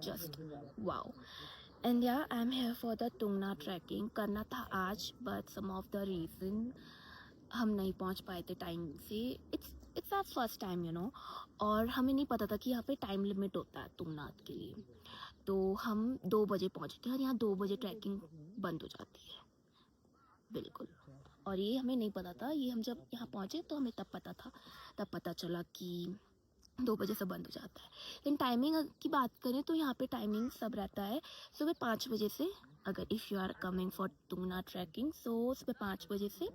just wow. And yeah, I'm here for the Tungnath trekking. करना था आज, but some of the reason हम नहीं पहुंच पाए थे टाइम से. इट्स आवर फर्स्ट टाइम और हमें नहीं पता था कि यहाँ पे टाइम लिमिट होता है तुंगनाथ के लिए. तो हम 2 बजे पहुंचे थे और यहाँ 2 बजे ट्रैकिंग बंद हो जाती है बिल्कुल. और ये हमें नहीं पता था. ये हम जब यहाँ पहुँचे तो हमें तब पता चला कि 2 बजे से बंद हो जाता है. लेकिन टाइमिंग की बात करें तो यहाँ पे टाइमिंग सब रहता है सुबह 5 बजे से. अगर if you are coming for Tungnath trekking so सुबह 5 बजे से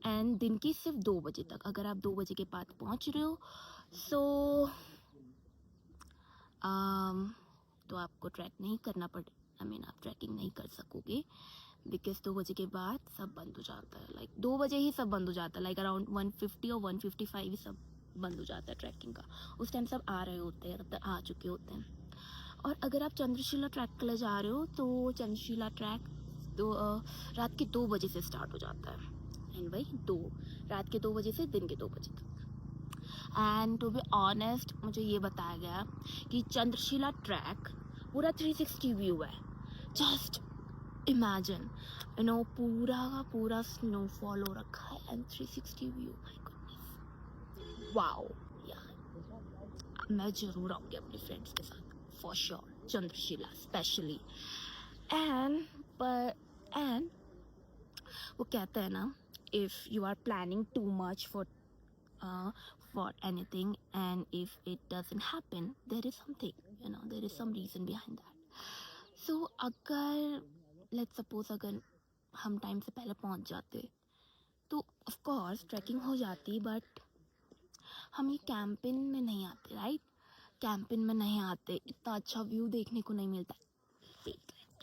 एंड दिन की सिर्फ 2 बजे तक. अगर आप 2 बजे के बाद पहुँच रहे हो सो तो आपको ट्रैक नहीं करना पड़े. आप ट्रैकिंग नहीं कर सकोगे बिकॉज 2 बजे के बाद सब बंद हो जाता है. लाइक 2 बजे ही सब बंद हो जाता है. लाइक अराउंड 150 और 155 ही सब बंद हो जाता है ट्रैकिंग का. उस टाइम सब आ रहे होते हैं, तब तक आ चुके होते हैं. और अगर आप चंद्रशिला ट्रैक के लिए जा रहे हो तो चंद्रशिला ट्रैक तो रात के 2 बजे से स्टार्ट हो जाता है. एंड भाई रात के 2 बजे से दिन के 2 बजे तक. एंड टू बी ऑनेस्ट मुझे ये बताया गया कि चंद्रशिला ट्रैक पूरा 360 व्यू है. जस्ट इमेजिन पूरा का पूरा स्नोफॉल हो रखा है and 360 view. My goodness wow. यार मैं ज़रूर आऊँगी अपने फ्रेंड्स के साथ for sure Chandrashila specially. And वो कहते हैं ना if you are planning too much for anything and if it doesn't happen there is something there is some reason behind that. So अगर लेट्स सपोज अगर हम टाइम से पहले पहुंच जाते तो ऑफ कोर्स ट्रैकिंग हो जाती. बट हम ये कैंपिंग में नहीं आते राइट. कैंपिंग में नहीं आते. इतना अच्छा व्यू देखने को नहीं मिलता.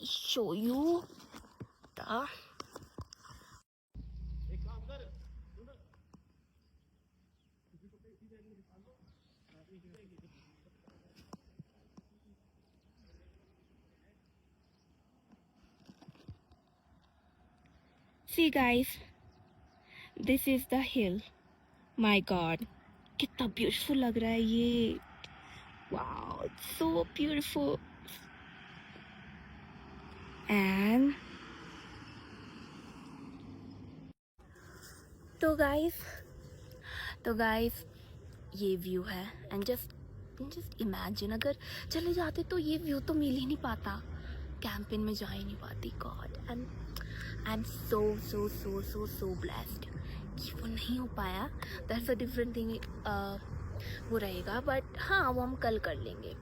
Show you See guys, this is the hill. My God, कितना beautiful लग रहा है ये. Wow, it's so beautiful. And तो guys ये व्यू है. एंड जस्ट इमेजिन अगर चले जाते तो ये व्यू तो मिल ही नहीं पाता. कैंपिंग में जा ही नहीं पाती. God. And I am so blessed कि वो नहीं हो पाया. That's a different thing. वो रहेगा बट हाँ वो हम कल कर लेंगे.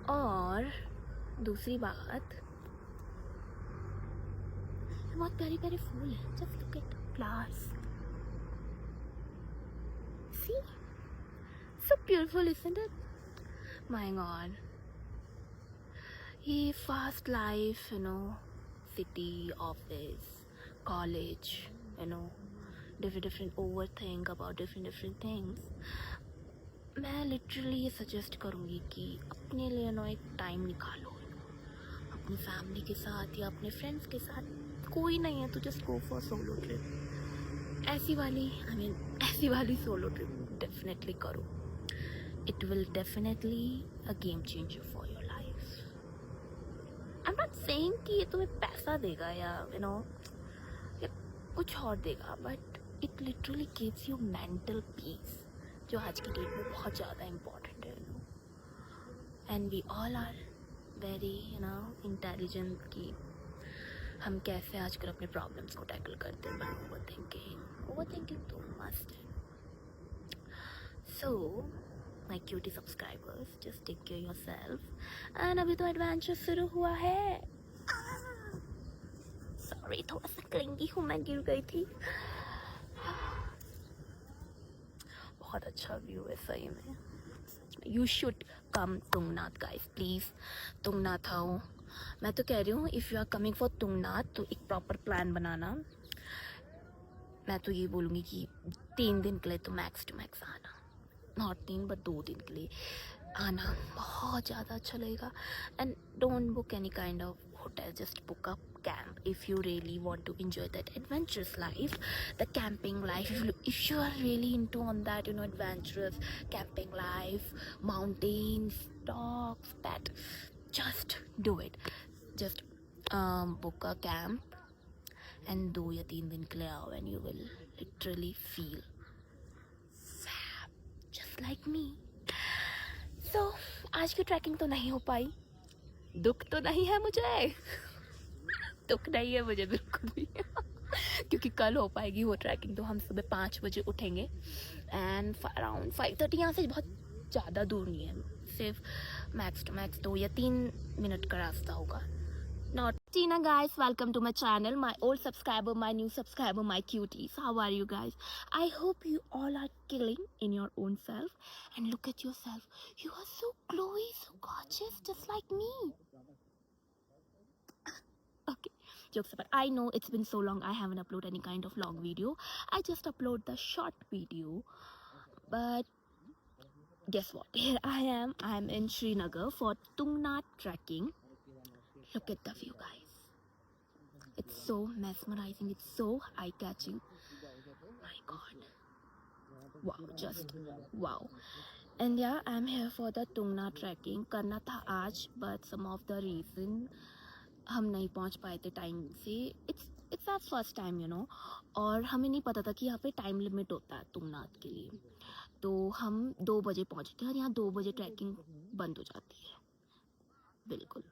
और दूसरी बात बहुत प्यारे प्यारे फूल हैं. Just look at flowers. See so beautiful isn't it? My God. ये fast life city, office, college, different overthink about different things. मैं लिटरली ये सजेस्ट करूँगी कि अपने लिए एक टाइम निकालो अपनी फैमिली के साथ या अपने फ्रेंड्स के साथ. कोई नहीं है तो just go for solo trip. ऐसी वाली सोलो ट्रिप डेफिनेटली करो. It will definitely a game changer for your life. I'm not saying कि ये तुम्हें पैसा देगा या या कुछ और देगा. but it literally gives you mental peace जो आज की डेट में बहुत ज़्यादा important है. and we all are very intelligent कि हम कैसे आजकल अपने प्रॉब्लम्स को टैकल करते हैं. ओवरथिंकिंग तो मस्ट है. so my cutie subscribers just take care yourself. and अभी तो एडवेंचर शुरू हुआ है. सॉरी थोड़ा सा क्लिंगी हूँ. मैं गिर गई थी. बहुत अच्छा व्यू है सही में. You should come Tungnath guys please. Tungnath आओ. मैं तो कह रही हूँ if you are coming for Tungnath तो एक प्रॉपर प्लान बनाना. मैं तो ये बोलूँगी कि 3 दिन के लिए तो मैक्स टू मैक्स आना. नॉट 3 बट 2 दिन के लिए आना. बहुत ज़्यादा अच्छा लगेगा. And don't book any kind of hotel. Just book up camp if you really want to enjoy that adventurous life, the camping life. If you are really into on that adventurous camping life, mountains, dogs, pet, just do it. Just book a camp and 2 या 3 दिन के लिए आओ and you will literally feel just like me. So आज की trekking तो नहीं हो पाई. दुख तो नहीं है मुझे. दुख नहीं है मुझे बिल्कुल भी. क्योंकि कल हो पाएगी वो ट्रैकिंग. तो हम सुबह 5 बजे उठेंगे एंड अराउंड 5:30. यहाँ से बहुत ज़्यादा दूर नहीं है, सिर्फ मैक्स टू मैक्स 2 या 3 मिनट का रास्ता होगा. Not Tina guys, welcome to my channel, my old subscriber, my new subscriber, my cuties. How are you guys? I hope you all are killing in your own self. And look at yourself. You are so glowy, so gorgeous, just like me. Okay, jokes apart. I know it's been so long I haven't uploaded any kind of long video. I just upload the short video. But guess what? Here I am. I'm in Srinagar for Tungnath trekking. Look at the view, guys. It's so mesmerizing. It's so eye-catching. My God. Wow, just wow. And yeah, I'm here for the Tungnath trekking. करना था आज, but some of the reason हम नहीं पहुंच पाए थे time से. It's our first time, you know. और हमें नहीं पता था कि यहाँ पे टाइम लिमिट होता है तुंगनाथ के लिए. तो हम 2 बजे पहुंचे थे और यहाँ 2 बजे ट्रैकिंग बंद हो जाती है. बिल्कुल.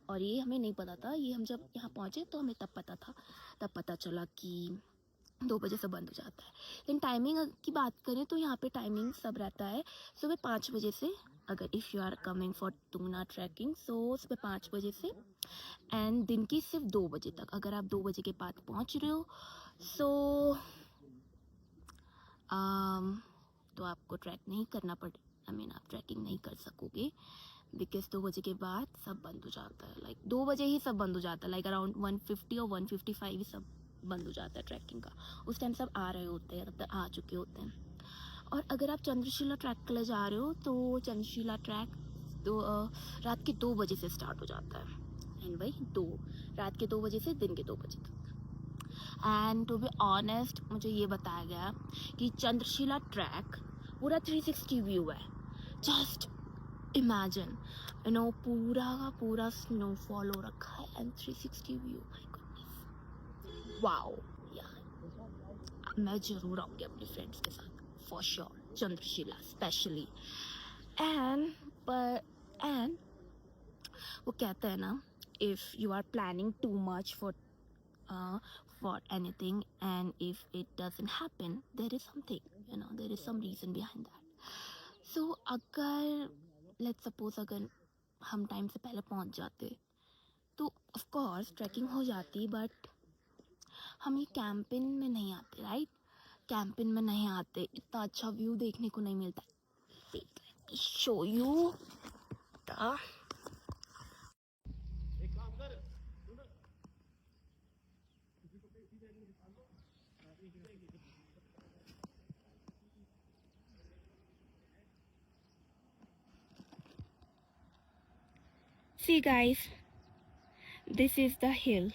और ये हमें नहीं पता था. ये हम जब यहाँ पहुँचे तो हमें तब पता चला कि 2 बजे से बंद हो जाता है. लेकिन टाइमिंग की बात करें तो यहाँ पे टाइमिंग सब रहता है सुबह 5 बजे से. अगर if you are coming for Tungnath trekking, so सुबह 5 बजे से एंड दिन की सिर्फ 2 बजे तक. अगर आप 2 बजे के बाद पहुँच रहे हो सो तो आपको ट्रैक नहीं करना आप ट्रैकिंग नहीं कर सकोगे. बिकॉज 2 बजे के बाद सब बंद हो जाता है. लाइक 2 बजे ही सब बंद हो जाता है. लाइक अराउंड 150 और 155 ही सब बंद हो जाता है ट्रैकिंग का. उस टाइम सब आ रहे होते हैं, तब तक आ चुके होते हैं. और अगर आप चंद्रशिला ट्रैक के लिए जा रहे हो तो चंद्रशिला ट्रैक तो रात के 2 बजे से स्टार्ट हो जाता है. एंड भाई रात के 2 बजे से दिन के 2 बजे तक. एंड टू बी ऑनेस्ट, मुझे ये बताया गया कि चंद्रशिला ट्रैक पूरा 360 व्यू है. जस्ट इमेजिन, यू नो, पूरा का पूरा स्नोफॉल हो रखा है and 360 view. My goodness, wow. यार मैं ज़रूर आऊँगी अपने फ्रेंड्स के साथ for sure. Chandrashila specially. And वो कहते हैं ना, if you are planning too much for anything and if it doesn't happen, there is something, you know, there is some reason behind that. So अगर let's suppose अगर हम time से पहले पहुंच जाते तो of course ट्रैकिंग हो जाती. बट हम ये कैंपिंग में नहीं आते, राइट? कैंपिंग में नहीं आते, इतना अच्छा व्यू देखने को नहीं मिलता. Show you See guys, this is the hill.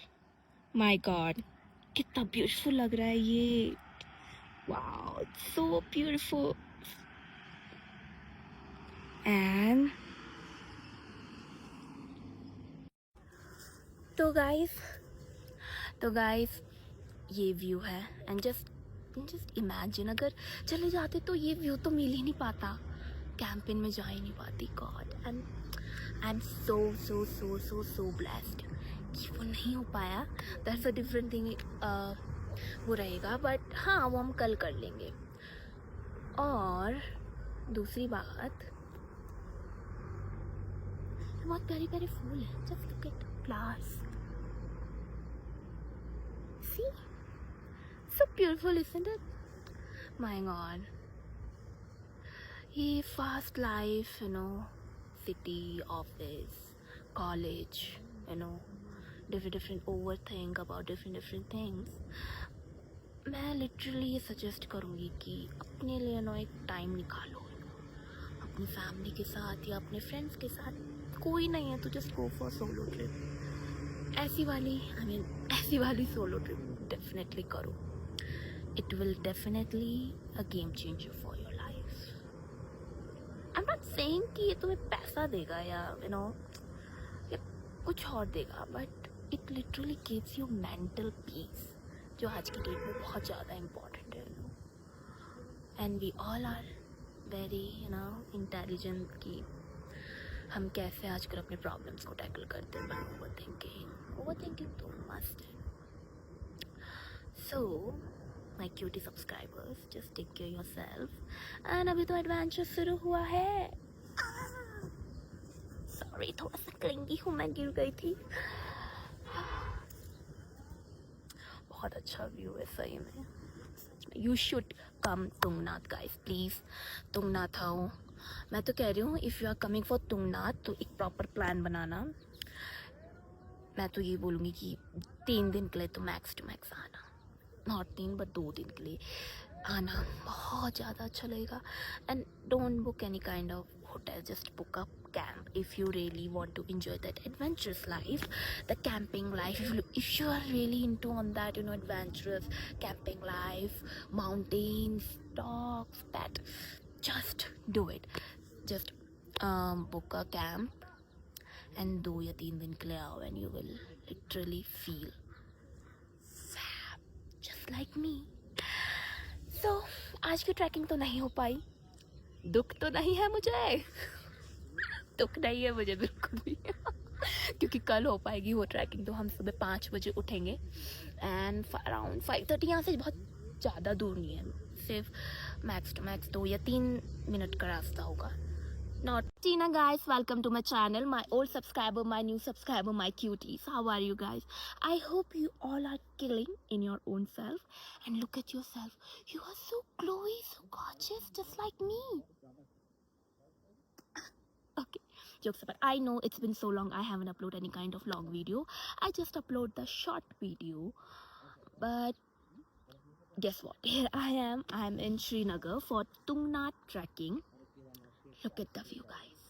My God, कितना ब्यूटीफुल लग रहा है ये. Wow, it's so beautiful. And तो guys ये व्यू है. एंड जस्ट इमेजिन, अगर चले जाते तो ये व्यू तो मिल ही नहीं पाता. कैंपिंग में जा ही नहीं पाती. God, and I am so blessed कि वो नहीं हो पाया. That's a different thing. वो रहेगा, बट हाँ, वो हम कल कर लेंगे. और दूसरी बात, बहुत प्यारे प्यारे फूल हैं. Just look at flowers. See? So beautiful, isn't it? My God. ये fast life, you know, city, office, college, you know, different overthink about different things. मैं literally ये suggest करूँगी कि अपने लिए ना एक टाइम निकालो, अपनी फैमिली के साथ या अपने फ्रेंड्स के साथ. कोई नहीं है तो just go for solo trip. ऐसी वाली सोलो ट्रिप डेफिनेटली करो. It will definitely a game changer for your life. I am not saying कि ये तुम्हें पैसा देगा या यू नो या कुछ और देगा, but it literally gives you mental peace, जो आज की डेट में बहुत ज़्यादा इम्पॉर्टेंट है। And we all are very intelligent कि हम कैसे आजकल अपने प्रॉब्लम्स को टैकल करते हैं। ओवर थिंकिंग तो मस्ट है। So my cutie subscribers, just take care yourself. And अभी तो एडवेंचर शुरू हुआ है। सॉरी, थोड़ा सा क्लिंगी हूँ, मैं गिर गई थी। बहुत अच्छा व्यू है सही में, सच में। You should come Tungnath guys, please. Tungnath आओ। मैं तो कह रही हूँ, if you are coming for Tungnath तो एक प्रॉपर प्लान बनाना। मैं तो ये बोलूँगी कि 3 दिन के लिए तो मैक्स टू मैक्स आना, नॉट 3 बट 2 दिन के लिए आना, बहुत ज़्यादा अच्छा लगेगा। And don't book any kind of hotel, just book up camp if you really want to enjoy that adventurous life, the camping life. If you are really into on that, adventurous camping life, mountains, dogs, pet, just do it. Just book a camp and 2 या 3 दिन के लिए आओ, and you will literally feel fab, just like me. So आज की trekking तो नहीं हो पाई, दुख तो नहीं है मुझे, दुख नहीं है मुझे बिल्कुल भी क्योंकि कल हो पाएगी वो ट्रैकिंग। तो हम सुबह 5 बजे उठेंगे एंड अराउंड 5:30, यहाँ से बहुत ज़्यादा दूर नहीं है, सिर्फ मैक्स टू मैक्स 2 या 3 मिनट का रास्ता होगा। Not Tina guys, welcome to my channel, my old subscriber, my new subscriber, my cuties. How are you guys? I hope you all are killing in your own self, and look at yourself. You are so glowy, so gorgeous, just like me. Okay, jokes apart. I know it's been so long I haven't uploaded any kind of long video. I just upload the short video, but guess what? Here I am. I'm in Srinagar for Tungnath trekking. Look at the view, guys.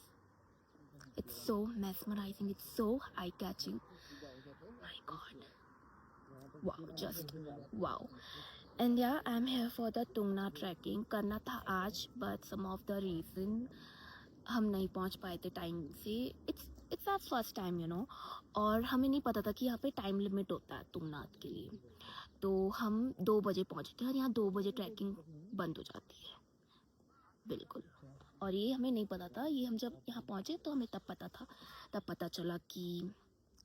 It's so mesmerizing, it's so eye-catching. My god. Wow, just wow. And yeah, I'm here for the Tungnath trekking. करना था आज, but some of the reason हम नहीं पहुंच पाए थे time से। It's our first time, और हमें नहीं पता था कि यहाँ पे टाइम लिमिट होता है तुंगनाथ के लिए। तो हम 2 बजे पहुंचे थे, और यहाँ 2 बजे ट्रैकिंग बंद हो जाती है, बिल्कुल। और ये हमें नहीं पता था, ये हम जब यहाँ पहुँचे तो हमें तब पता चला कि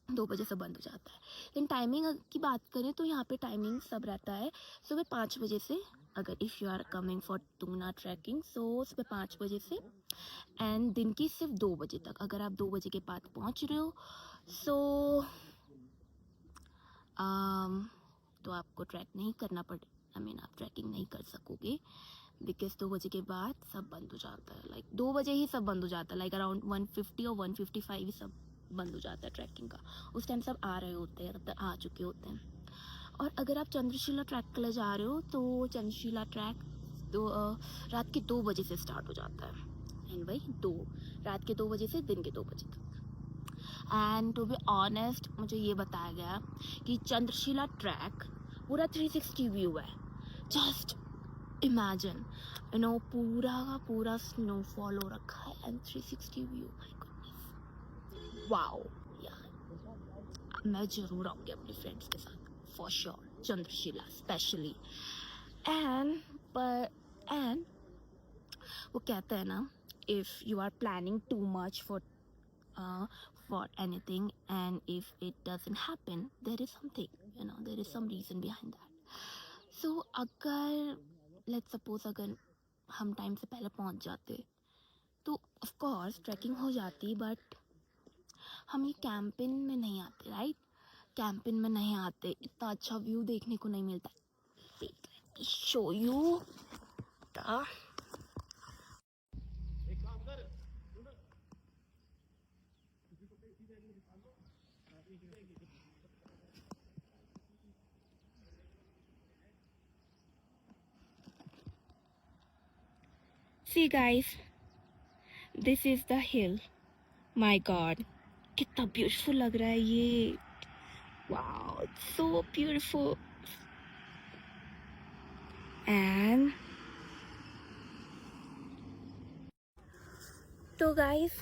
2 बजे से बंद हो जाता है। लेकिन टाइमिंग की बात करें तो यहाँ पे टाइमिंग सब रहता है सुबह 5 बजे से। अगर if you are coming for Tungnath trekking, so सुबह 5 बजे से एंड दिन की सिर्फ 2 बजे तक। अगर आप 2 बजे के बाद पहुँच रहे हो सो तो आपको ट्रैक नहीं करना पड़े, आप ट्रैकिंग नहीं कर सकोगे, बिकॉज 2 बजे के बाद सब बंद हो जाता है। लाइक 2 बजे ही सब बंद हो जाता है, लाइक अराउंड 150 और 155 ही सब बंद हो जाता है ट्रैकिंग का। उस टाइम सब आ रहे होते हैं, तब तक आ चुके होते हैं। और अगर आप चंद्रशिला ट्रैक के लिए जा रहे हो तो चंद्रशिला ट्रैक तो रात के 2 बजे से स्टार्ट हो जाता है, एंड वही रात के 2 बजे से दिन के 2 बजे तक। एंड टू बी ऑनेस्ट, मुझे ये बताया गया कि चंद्रशिला ट्रैक पूरा 360 व्यू है। जस्ट इमेजिन, पूरा का पूरा स्नोफॉल हो रखा है and 360 view. My goodness, wow. यार मैं ज़रूर आऊँगी अपने फ्रेंड्स के साथ, for sure, Chandrashila specially. And वो कहते हैं ना, if you are planning too much for anything, and if it doesn't happen, there is something, there is some reason behind that. So अगर let's suppose अगर हम टाइम से पहले पहुंच जाते तो ऑफ कोर्स ट्रैकिंग हो जाती, बट हम ये कैंपिंग में नहीं आते, राइट? कैंपिंग में नहीं आते, इतना अच्छा व्यू देखने को नहीं मिलता। Show you See guys, this is the hill. My God, कितना ब्यूटीफुल लग रहा है ये। Wow, it's so beautiful. And तो guys,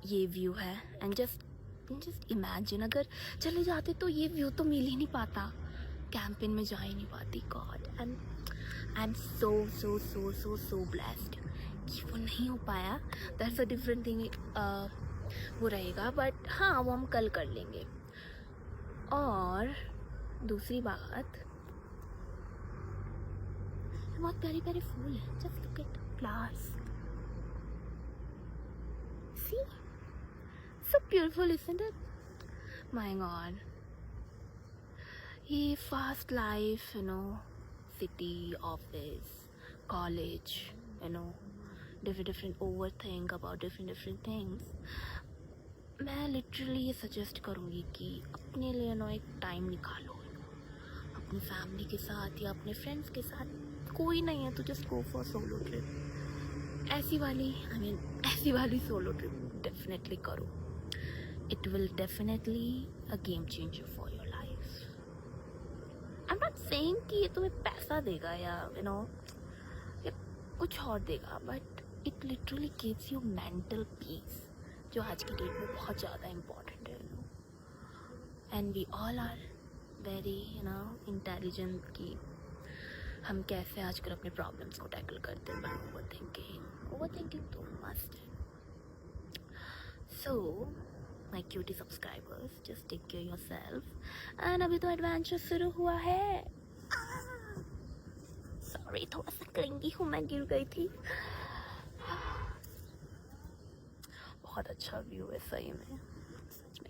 ये व्यू है एंड जस्ट इमेजिन अगर चले जाते तो ये व्यू तो मिल ही नहीं पाता, कैंपिंग में जा ही नहीं पाती। God, and I am so so so so so blessed कि वो नहीं हो पाया। दैट्स अ डिफरेंट थिंग, वो रहेगा, बट हाँ वो हम कल कर लेंगे। और दूसरी बात, बहुत प्यारे प्यारे फूल हैं, just look at flowers, see so beautiful, isn't it? My god, ये fast life, city, office, college, different overthink about different things. मैं लिटरली ये सजेस्ट करूँगी कि अपने लिए एक टाइम निकालो, अपनी फैमिली के साथ या अपने फ्रेंड्स के साथ, कोई नहीं है तो just go for solo trip. ऐसी वाली सोलो ट्रिप डेफिनेटली करो। It will definitely a game changer for your life. I'm not saying कि ये तुम्हें पैसा देगा या या कुछ और देगा, but it literally gives you mental peace, जो आज की डेट में बहुत ज़्यादा important है, and we all are very intelligent कि हम कैसे आजकल अपने प्रॉब्लम्स को टैकल करते हैं, but overthinking तो must है। So my cutie subscribers, just take care yourself, and अभी तो एडवेंचर शुरू हुआ है। सॉरी, थोड़ा सा क्लिंगी हूँ, मैं गिर गई थी। बहुत अच्छा व्यू है सही में,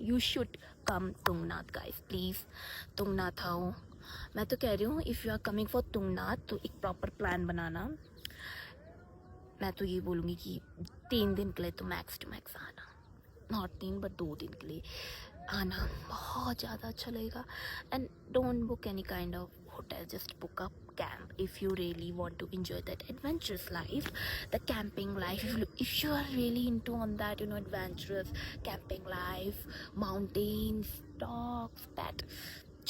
you should come Tungnath guys, please. Tungnath आओ, मैं तो कह रही हूँ if you are coming for Tungnath तो एक प्रॉपर प्लान बनाना। मैं तो ये बोलूँगी कि 3 दिन के लिए तो मैक्स टू मैक्स आना, नॉट 3 बट 2 दिन के लिए आना, बहुत ज़्यादा अच्छा लगेगा। And don't book any kind of hotel, just book up camp if you really want to enjoy that adventurous life, the camping life. If you are really into on that adventurous camping life, mountains, dogs, that,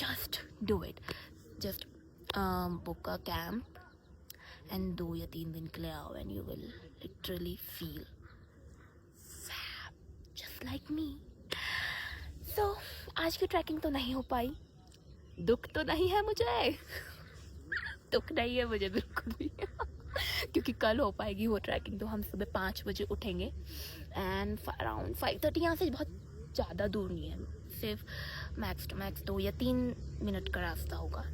just do it. Just book a camp and 2 या 3 दिन के लिए आओ, and you will literally feel just like me. So आज की trekking तो नहीं हो पाई, दुख तो नहीं है मुझे दुख नहीं है मुझे बिल्कुल भी क्योंकि कल हो पाएगी वो ट्रैकिंग। तो हम सुबह 5 बजे उठेंगे एंड अराउंड 5:30, यहाँ से बहुत ज़्यादा दूर नहीं है, सिर्फ मैक्स टू मैक्स 2 या 3 मिनट का रास्ता होगा।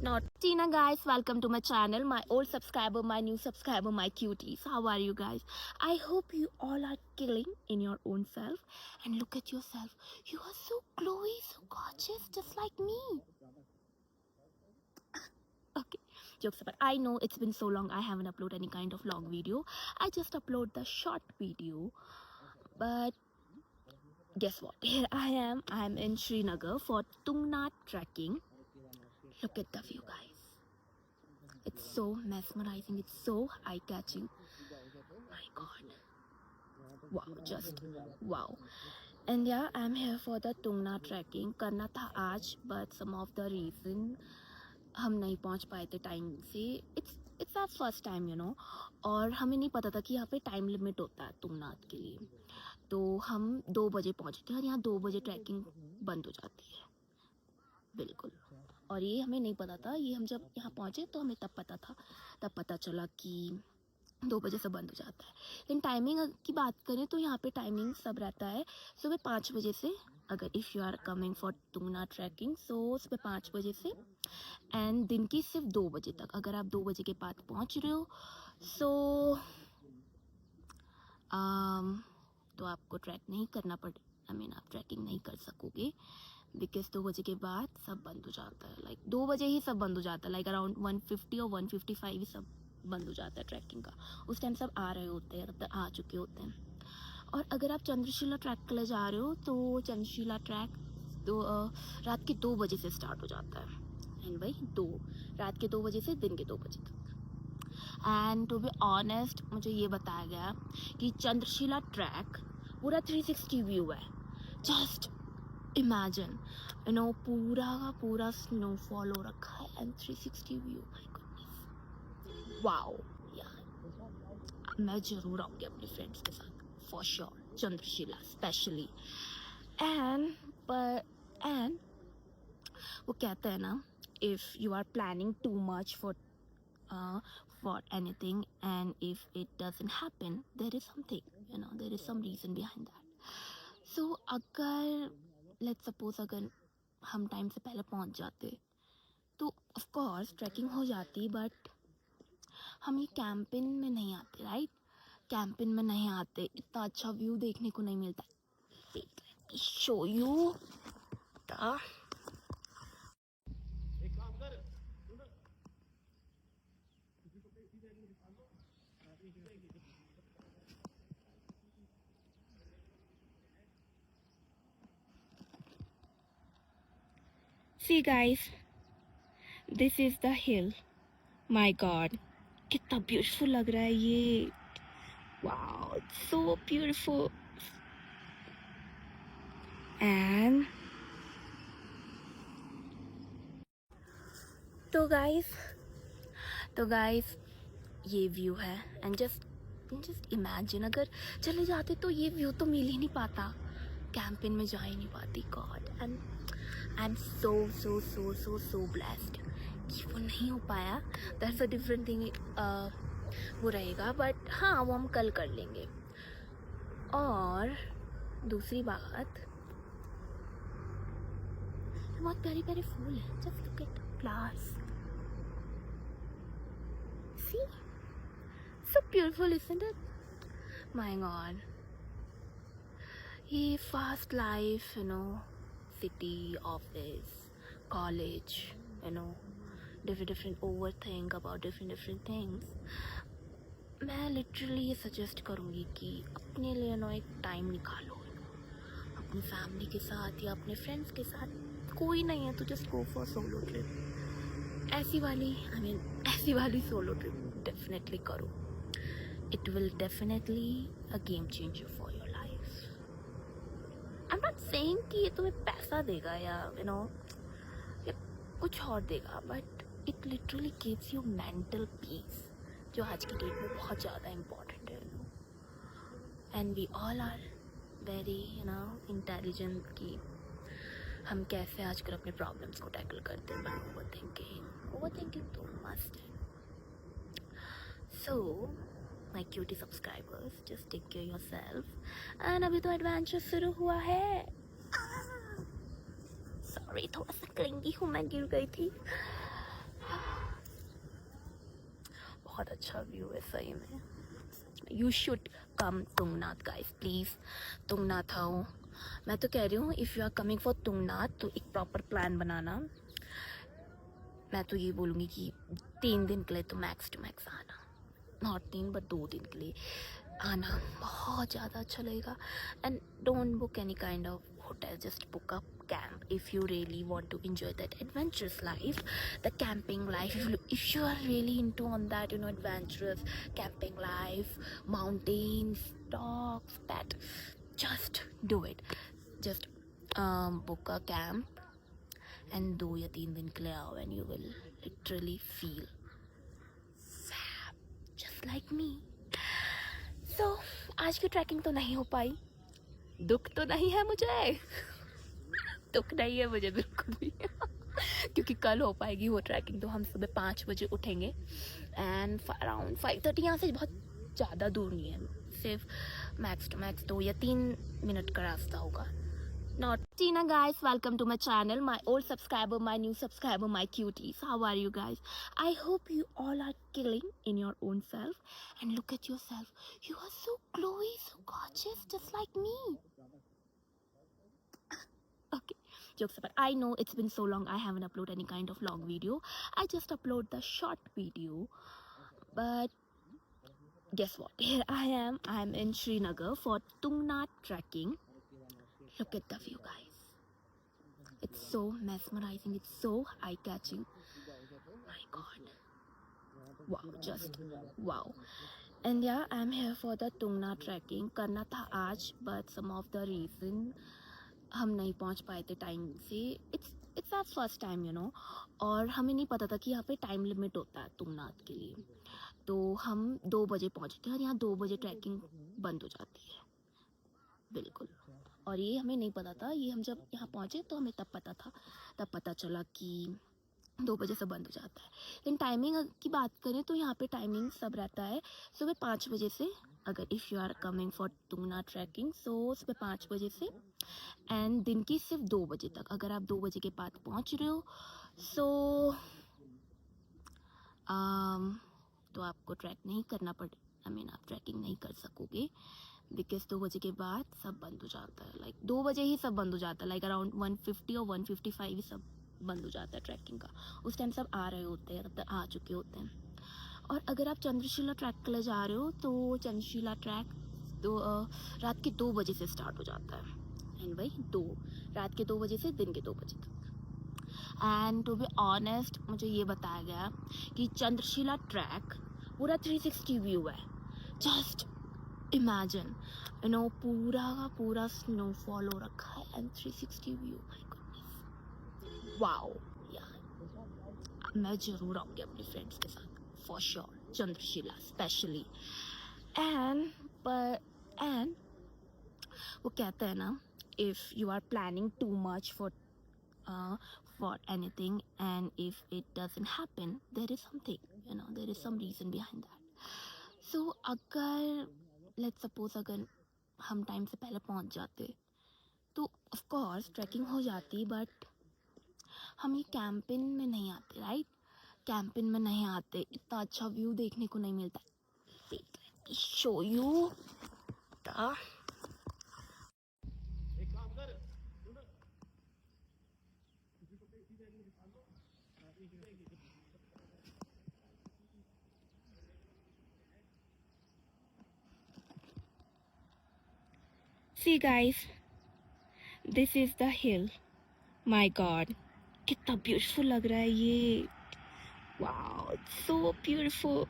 Not Tina guys, welcome to my channel, my old subscriber, my new subscriber, my cuties. How are you guys? I hope you all are killing in your own self, and look at yourself. You are so glowy, so gorgeous, just like me. Okay, jokes apart. I know it's been so long I haven't uploaded any kind of long video. I just upload the short video, but guess what? Here I am. I'm in Srinagar for Tungnath trekking. Look at the view, guys. It's so mesmerizing. It's so eye-catching. My God. Wow, just wow. And yeah, I'm here for the Tungnath trekking. करना था आज, but some of the reason हम नहीं पहुंच पाए थे time से। It's our first time और हमें नहीं पता था कि यहाँ पे टाइम लिमिट होता है तुंगनाथ के लिए। तो हम 2 बजे पहुंचे थे और यहाँ 2 बजे ट्रैकिंग बंद हो जाती है, बिल्कुल। और ये हमें नहीं पता था, ये हम जब यहाँ पहुँचे तो हमें तब पता चला कि 2 बजे से बंद हो जाता है। लेकिन टाइमिंग की बात करें तो यहाँ पे टाइमिंग सब रहता है सुबह 5 बजे से। अगर if you are coming for Tungnath trekking, so सुबह 5 बजे से एंड दिन की सिर्फ 2 बजे तक। अगर आप 2 बजे के बाद पहुँच रहे हो तो आपको ट्रैक नहीं करना आप ट्रैकिंग नहीं कर सकोगे, बिकॉज 2 बजे के बाद सब बंद हो जाता है। लाइक 2 बजे ही सब बंद हो जाता है, लाइक अराउंड 150 और 155 ही सब बंद हो जाता है ट्रैकिंग का। उस टाइम सब आ रहे होते हैं, तब तक आ चुके होते हैं। और अगर आप चंद्रशिला ट्रैक के लिए जा रहे हो तो चंद्रशिला ट्रैक तो रात के 2 बजे से स्टार्ट हो जाता है, एंड भाई रात के 2 बजे से दिन के 2 बजे तक। एंड टू बी ऑनेस्ट, मुझे ये बताया गया कि चंद्रशिला ट्रैक पूरा 360 व्यू है। जस्ट इमेजिन पूरा का पूरा स्नोफॉल हो रखा है and 360 view. My goodness, wow. या मैं ज़रूर आऊँगी अपने फ्रेंड्स के साथ, for sure. Chandrashila specially. And वो कहते हैं ना, if you are planning too much for anything and if it doesn't happen, there is something, there is some reason behind that. So अगर let's suppose अगर हम टाइम से पहले पहुंच जाते तो ऑफ कोर्स ट्रैकिंग हो जाती, बट हम ये कैंपिंग में नहीं आते, राइट? कैंपिंग में नहीं आते, इतना अच्छा व्यू देखने को नहीं मिलता। Show you the See guys, this is the hill. My God, कितना ब्यूटीफुल लग रहा है ये। Wow, it's so beautiful. And तो गाइस ये व्यू है। एंड जस्ट इमेजिन, अगर चले जाते तो ये व्यू तो मिल ही नहीं पाता, कैंपिंग में जा ही नहीं पाती। God, and I am so blessed कि वो नहीं हो पाया। दैट्स अ डिफरेंट थिंग, वो रहेगा, बट हाँ वो हम कल कर लेंगे। और दूसरी बात, बहुत प्यारे प्यारे फूल हैं, just look at flowers, see, so beautiful, isn't it? My God, ये fast life, city, office, college, different overthink about different things. मैं लिटरली ये सजेस्ट करूँगी कि अपने लिए एक टाइम निकालो, अपनी फैमिली के साथ या अपने फ्रेंड्स के साथ, कोई नहीं है तो just go for solo trip. ऐसी वाली सोलो ट्रिप डेफिनेटली करो। It will definitely a game changer for your life. I'm not saying कि ये तुम्हें पैसा देगा या या कुछ और देगा, but it literally gives you mental peace, जो आज की डेट में बहुत ज़्यादा important है, and we all are very intelligent कि हम कैसे आजकल अपने प्रॉब्लम्स को टैकल करते हैं by overthinking तो must है। So my cutie subscribers, just take care yourself, and अभी तो एडवेंचर शुरू हुआ है। सॉरी, थोड़ा सा क्लिंगी हूँ, मैं गिर गई थी। बहुत अच्छा व्यू है सही में। You should come Tungnath guys, please. Tungnath आओ, मैं तो कह रही हूँ, if you are coming for Tungnath तो एक प्रॉपर प्लान बनाना। मैं तो ये बोलूँगी कि 3 दिन के लिए तो मैक्स टू मैक्स आना, नॉट 3 बट 2 दिन के लिए आना, बहुत ज़्यादा अच्छा लगेगा। And don't book any kind of hotel, just book a camp if you really want to enjoy that adventurous life, the camping life. If you are really into on that adventurous camping life, mountains, dogs, that, just do it. Just book a camp and 2 या 3 दिन के लिए आओ, and you will literally feel just like me. So आज की trekking तो नहीं हो पाई, दुख तो नहीं है मुझे दुख नहीं है मुझे बिल्कुल भी क्योंकि कल हो पाएगी वो ट्रैकिंग। तो हम सुबह 5 बजे उठेंगे एंड अराउंड 5:30, यहाँ से बहुत ज़्यादा दूर नहीं है, सिर्फ मैक्स टू मैक्स 2 या 3 मिनट का रास्ता होगा। Not Tina guys, welcome to my channel, my old subscriber, my new subscriber, my cuties. How are you guys? I hope you all are killing in your own self, and look at yourself, you are so glowy, so gorgeous, just like me. Okay, jokes apart, I know it's been so long I haven't uploaded any kind of long video. I just upload the short video, but guess what, here I'm in Srinagar for Tungnath trekking. Look at the view guys, it's so mesmerizing, it's so eye-catching. My God, wow, just wow. And yeah, I'm here for the Tungnath trekking. करना था आज, but some of the reason हम नहीं पहुंच पाए थे time से। It's our first time और हमें नहीं पता था कि यहाँ पे टाइम लिमिट होता है तुंगनाथ के लिए। तो हम 2 बजे पहुंचे थे और यहाँ 2 बजे ट्रैकिंग बंद हो जाती है। बिल्कुल। और ये हमें नहीं पता था, ये हम जब यहाँ पहुँचे तो हमें तब पता था, तब पता चला कि 2 बजे से बंद हो जाता है। लेकिन टाइमिंग की बात करें तो यहाँ पे टाइमिंग सब रहता है सुबह 5 बजे से, अगर if you are coming for Tungnath trekking, so सुबह 5 बजे से एंड दिन की सिर्फ 2 बजे तक। अगर आप 2 बजे के बाद पहुँच रहे हो सो तो आपको ट्रैक नहीं करना पड़े, आप ट्रैकिंग नहीं कर सकोगे, बिकॉज 2 बजे के बाद सब बंद हो जाता है। लाइक 2 बजे ही सब बंद हो जाता है, लाइक अराउंड 150 और 155 ही सब बंद हो जाता है ट्रैकिंग का। उस टाइम सब आ रहे होते हैं, तब तक आ चुके होते हैं। और अगर आप चंद्रशिला ट्रैक के लिए जा रहे हो तो चंद्रशिला ट्रैक तो रात के 2 बजे से स्टार्ट हो जाता है, एंड भाई रात के 2 बजे से दिन के 2 बजे तक। एंड टू बी ऑनेस्ट, मुझे ये बताया गया कि चंद्रशिला ट्रैक पूरा 360 व्यू है। जस्ट इमेजिन, पूरा का पूरा स्नोफॉल हो रखा है and 360 view, my goodness, wow. यार मैं ज़रूर आऊँगी अपने फ्रेंड्स के साथ for sure, Chandrashila specially. And पर एंड वो कहते हैं ना, if you are planning too much for anything and if it doesn't happen, there is something, there is some reason behind that. So अगर let's suppose अगर हम टाइम से पहले पहुंच जाते तो ऑफ कोर्स ट्रैकिंग हो जाती, बट हम ये कैंपिंग में नहीं आते, राइट? कैंपिंग में नहीं आते, इतना अच्छा व्यू देखने को नहीं मिलता। Show you the See guys, this is the hill. My God, कितना ब्यूटीफुल लग रहा है ये। Wow, it's so beautiful.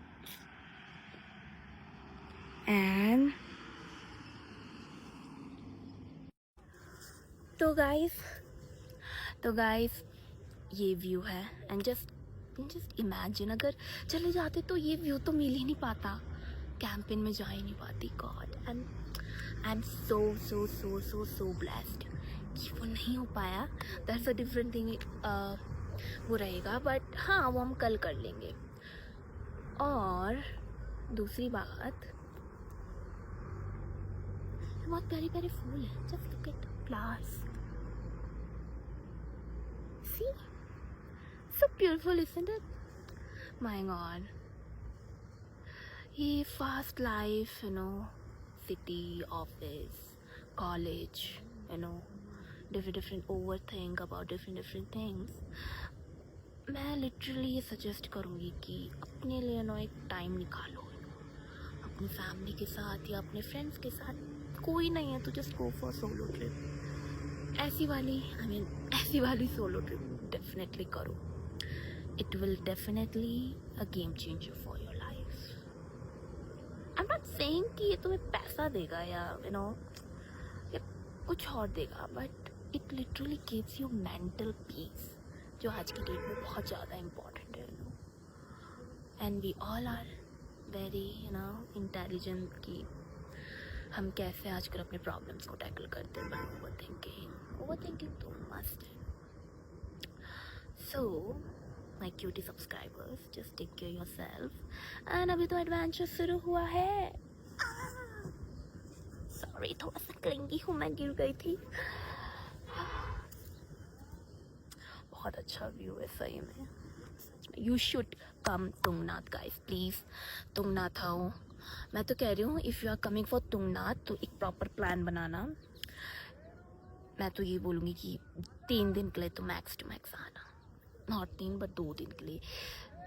And तो गाइस ये व्यू है, एंड जस्ट इमेजिन अगर चले जाते तो ये व्यू तो मिल ही नहीं पाता, कैंपिंग में जा ही नहीं पाती। God, and I am so blessed कि वो नहीं हो पाया। दैट्स अ डिफरेंट थिंग, वो रहेगा, बट हाँ वो हम कल कर लेंगे। और दूसरी बात, बहुत प्यारे प्यारे फूल हैं, just look at flowers, see, so beautiful, isn't it? My God, ये fast life, city, office, college, different overthink about different things. मैं लिटरली ये सजेस्ट करूँगी कि अपने लिए एक टाइम निकालो, अपनी फैमिली के साथ या अपने फ्रेंड्स के साथ, कोई नहीं है तो just go for solo trip. ऐसी वाली सोलो ट्रिप डेफिनेटली करो। It will definitely a game changer for your life. I'm not saying कि ये तुम्हें पैसा देगा या या कुछ और देगा, but it literally gives you mental peace, जो आज की डेट में बहुत ज़्यादा important है, and we all are very intelligent कि हम कैसे आजकल अपने प्रॉब्लम्स को टैकल करते हैं बाय ओवरथिंकिंग तो मस्ट है। So my cutie subscribers, just take care yourself. And अभी तो एडवेंचर शुरू हुआ है। सॉरी, थोड़ा सा क्लिंगी हूँ, मैं गिर गई थी। बहुत अच्छा व्यू है सही में, you should come Tungnath guys, please. Tungnath आओ, मैं तो कह रही हूँ if you are coming for Tungnath तो एक प्रॉपर प्लान बनाना। मैं तो ये बोलूँगी कि 3 दिन के लिए तो मैक्स टू मैक्स आना, नॉट 3 बट 2 दिन के लिए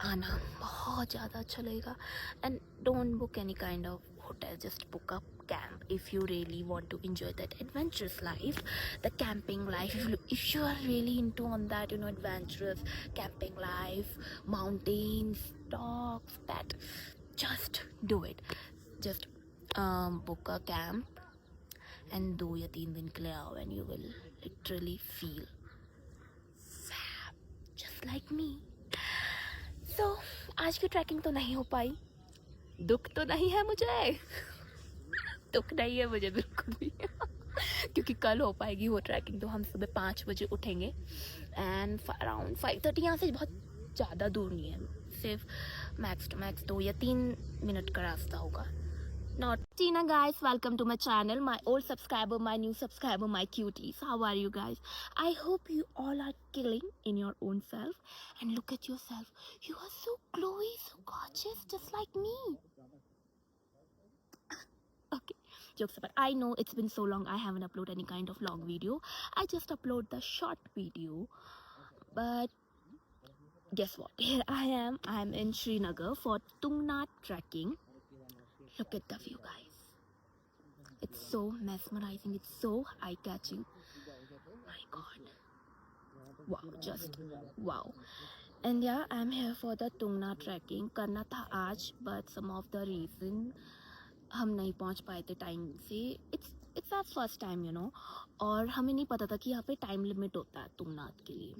आना, बहुत ज़्यादा अच्छा लगेगा। And don't book any kind of hotel, just book up camp if you really want to enjoy that adventurous life, the camping life. If you are really into on that adventurous camping life, mountains, dogs, that, just do it. Just book a camp and 2 या 3 दिन के लिए आओ, and you will literally feel just like me. So आज की trekking तो नहीं हो पाई, दुख तो नहीं है मुझे दुख नहीं है मुझे बिल्कुल भी क्योंकि कल हो पाएगी वो ट्रैकिंग। तो हम सुबह 5 बजे उठेंगे एंड अराउंड 5:30 यहाँ से बहुत ज़्यादा दूर नहीं है, सिर्फ मैक्स टू मैक्स 2 या 3 मिनट का रास्ता होगा। Not Tina guys, welcome to my channel, my old subscriber, my new subscriber, my cuties. How are you guys? I hope you all are killing in your own self. And look at yourself, you are so glowy, so gorgeous, just like me. Okay, jokes apart, I know it's been so long I haven't uploaded any kind of long video. I just upload the short video, but guess what, here I am. I'm in Srinagar for Tungnath trekking. Look at the view guys. It's so mesmerizing, it's so eye-catching. My god. Wow, just wow. And yeah, I'm here for the Tungnath trekking. करना था आज, but some of the reason हम नहीं पहुंच पाए थे time से. It's our first time, you know. और हमें नहीं पता था कि यहाँ पे टाइम लिमिट होता है तुंगनाथ के लिए.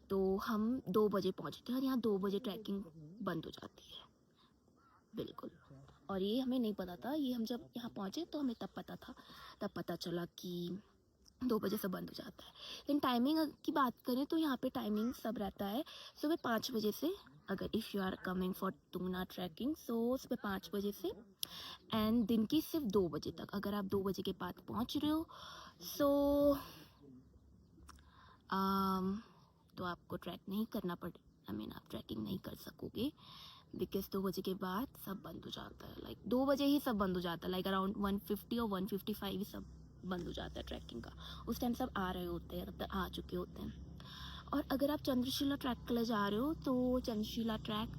तो हम 2 बजे पहुंचे थे और यहाँ 2 बजे ट्रैकिंग बंद हो जाती है बिल्कुल. और ये हमें नहीं पता था, ये हम जब यहाँ पहुँचे तो हमें तब पता चला कि 2 बजे से बंद हो जाता है. लेकिन टाइमिंग की बात करें तो यहाँ पे टाइमिंग सब रहता है सुबह 5 बजे से. अगर if you are coming for Tungnath trekking, so सुबह 5 बजे से एंड दिन की सिर्फ 2 बजे तक. अगर आप 2 बजे के बाद पहुँच रहे हो सो तो आपको ट्रैक नहीं करना पड़े. आप ट्रैकिंग नहीं कर सकोगे बिकॉज 2 बजे के बाद सब बंद हो जाता है. लाइक 2 बजे ही सब बंद हो जाता है. लाइक अराउंड 150 और 155 ही सब बंद हो जाता है ट्रैकिंग का. उस टाइम सब आ रहे होते हैं, तब तक आ चुके होते हैं. और अगर आप चंद्रशिला ट्रैक के लिए जा रहे हो तो चंद्रशिला ट्रैक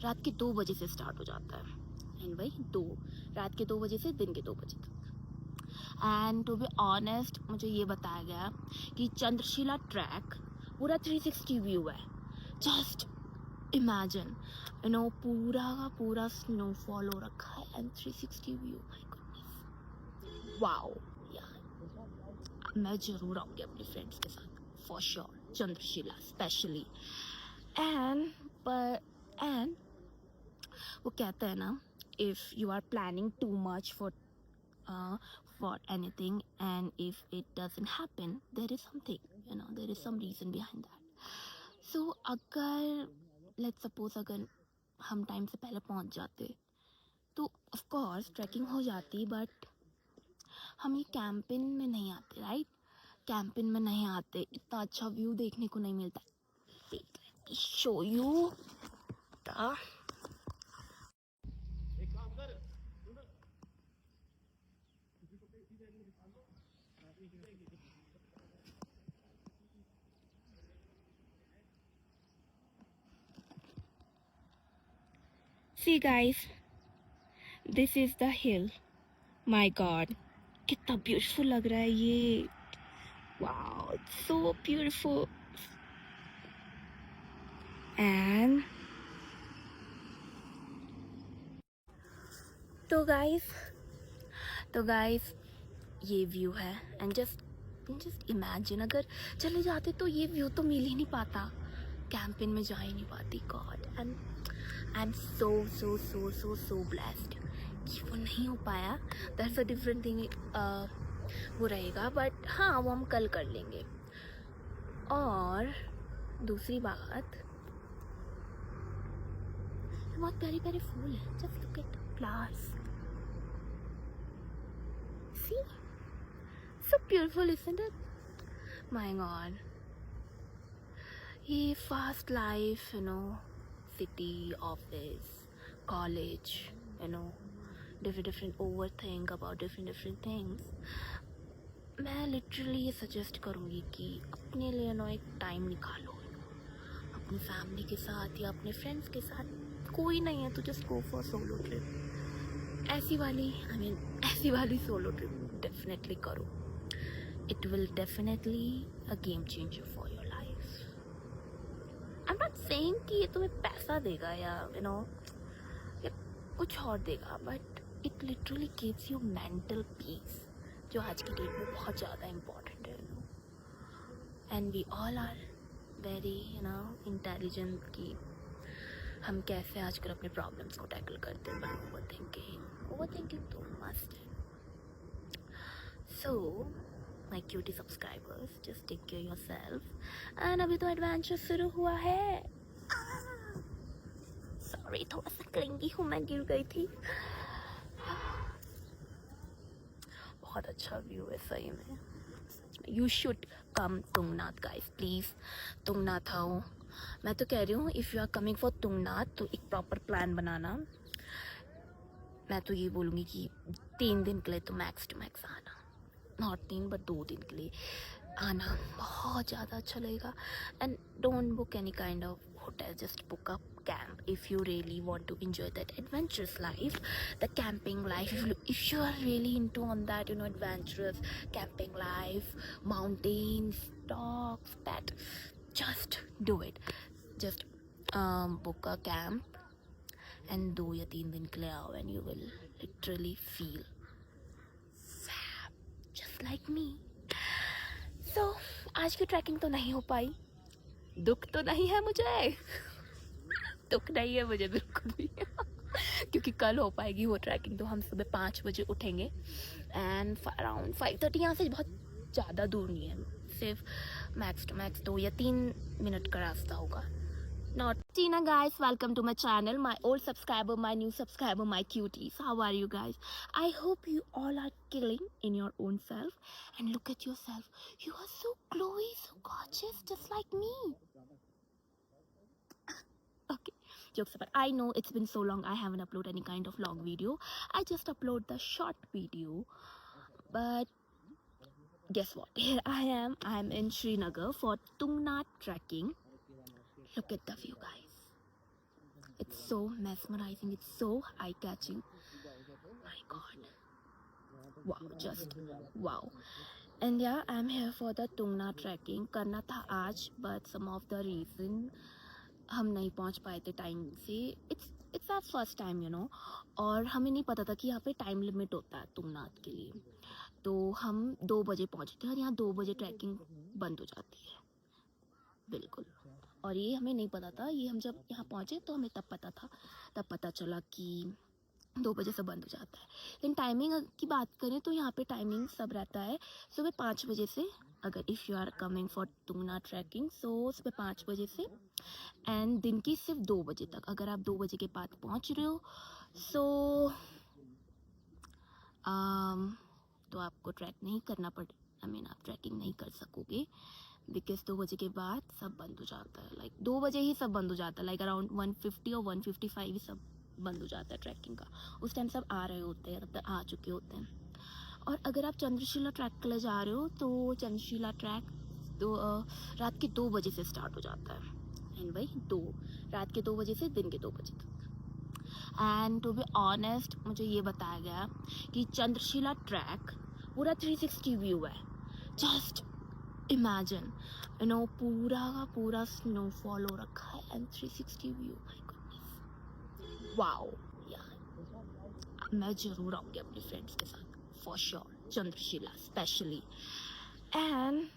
रात के 2 बजे से स्टार्ट हो जाता है. एंड वही रात के 2 बजे से दिन के 2 बजे तक. एंड टू बी ऑनेस्ट, मुझे ये बताया गया कि चंद्रशिला ट्रैक पूरा 360 व्यू है. जस्ट इमेजिन, यू नो, पूरा का पूरा स्नोफॉल हो रखा है and 360 view. My goodness, wow. यार मैं ज़रूर आऊँगी अपने फ्रेंड्स के साथ for sure, Chandrashila specially. And वो कहते हैं ना, if you are planning too much for anything and if it doesn't happen, there is something, you know, there is some reason behind that. So अगर let's suppose अगर हम time से पहले पहुंच जाते तो ऑफ कोर्स ट्रैकिंग हो जाती, बट हम ये कैंपिंग में नहीं आते. राइट, कैंपिंग में नहीं आते, इतना अच्छा व्यू देखने को नहीं मिलता. Show you See guys, this is the hill. My god, कितना ब्यूटीफुल लग रहा है ये. Wow, it's so beautiful. And तो गाइस ये व्यू है. एंड जस्ट इमेजिन, अगर चले जाते तो ये व्यू तो मिल ही नहीं पाता, कैंपिंग में जा ही नहीं पाती. God, and I am so blessed कि वो नहीं हो पाया. That's a different thing. वो रहेगा, बट हाँ वो हम कल कर लेंगे. और दूसरी बात, बहुत प्यारे प्यारे फूल हैं. Just look at flowers. See, so beautiful, isn't it? My god, ये fast life, you know, city, office, college, you know, different overthink about different things. मैं लिटरली ये सजेस्ट करूँगी कि अपने लिए ना एक टाइम निकालो, अपनी फैमिली के साथ या अपने फ्रेंड्स के साथ. कोई नहीं है तो just go for solo trip. ऐसी वाली सोलो ट्रिप डेफिनेटली करो. It will definitely a game changer for your life. I'm not saying कि ये तुम्हें पैसा देगा या या कुछ और देगा, but it literally gives you mental peace, जो आज की डेट में बहुत ज़्यादा important है. And we all are very intelligent कि हम कैसे आजकल अपने प्रॉब्लम्स को टैकल करते हैं. ओवरथिंकिंग तो मस्ट है. So my cutie subscribers, just take care yourself. And अभी तो एडवेंचर शुरू हुआ है. सॉरी, थोड़ा सा क्लिंगी हूँ, मैं गिर गई थी. बहुत अच्छा व्यू है सही में. You should come Tungnath guys, please. Tungnath आओ. मैं तो कह रही हूँ if you are coming for Tungnath तो एक प्रॉपर प्लान बनाना. मैं तो ये बोलूँगी कि 3 दिन के लिए तो मैक्स टू मैक्स आना. नॉट 3 बट 2 दिन के लिए आना. बहुत ज़्यादा अच्छा लगेगा. And don't book any kind of hotel, just book a camp if you really want to enjoy that adventurous life, the camping life. If you are really into on that, you know, adventurous camping life, mountains, dogs, that, just do it. Just book a camp and 2 या 3 दिन के लिए आओ and you will literally feel fab, just like me. So आज की trekking तो नहीं हो पाई. दुख तो नहीं है मुझे. दुख नहीं है मुझे बिल्कुल भी. क्योंकि कल हो पाएगी वो ट्रैकिंग. तो हम सुबह 5 बजे उठेंगे एंड अराउंड 5:30. यहाँ से बहुत ज़्यादा दूर नहीं है, सिर्फ मैक्स टू मैक्स 2 या 3 मिनट का रास्ता होगा. Not Tina guys, welcome to my channel, my old subscriber, my new subscriber, my cuties. How are you guys? I hope you all are killing in your own self. And look at yourself. You are so glowy, so gorgeous, just like me. Okay, jokes apart. I know it's been so long I haven't uploaded any kind of long video. I just upload the short video. But guess what? Here I am. I'm in Srinagar for Tungnath trekking. Look at the view, guys. It's so mesmerizing. It's so eye-catching. My God. Wow, just wow. And yeah, I'm here for the Tungnath trekking. करना था आज, but some of the reason हम नहीं पहुंच पाए थे time से. It's our first time, you know. और हमें नहीं पता था कि यहाँ पे टाइम लिमिट होता है तुंगनाथ के लिए. तो हम 2 बजे पहुंचे थे और यहाँ 2 बजे ट्रैकिंग बंद हो जाती है. बिल्कुल. और ये हमें नहीं पता था. ये हम जब यहाँ पहुँचे तो हमें तब पता चला कि 2 बजे से बंद हो जाता है. लेकिन टाइमिंग की बात करें तो यहाँ पे टाइमिंग सब रहता है सुबह 5 बजे से. अगर if you are coming for Tungnath trekking so सुबह 5 बजे से एंड दिन की सिर्फ 2 बजे तक. अगर आप 2 बजे के बाद पहुँच रहे हो सो तो आपको ट्रैक नहीं करना आप ट्रैकिंग नहीं कर सकोगे. बिकॉज 2 बजे के बाद सब बंद हो जाता है. लाइक 2 बजे ही सब बंद हो जाता है. लाइक अराउंड 150 और 155 ही सब बंद हो जाता है ट्रैकिंग का. उस टाइम सब आ रहे होते हैं, मतलब आ चुके होते हैं. और अगर आप चंद्रशिला ट्रैक के लिए जा रहे हो तो चंद्रशिला ट्रैक तो रात के 2 बजे से स्टार्ट हो जाता है. एंड भाई रात के 2 बजे से दिन के 2 बजे तक. एंड टू बी ऑनेस्ट मुझे ये बताया गया कि चंद्रशिला ट्रैक पूरा 360 व्यू है. जस्ट इमेजिन, यू नो, पूरा का पूरा स्नोफॉल हो रखा है and 360 view. My goodness, wow. यार मैं ज़रूर आऊँगी अपने फ्रेंड्स के साथ for sure. Chandrashila specially. And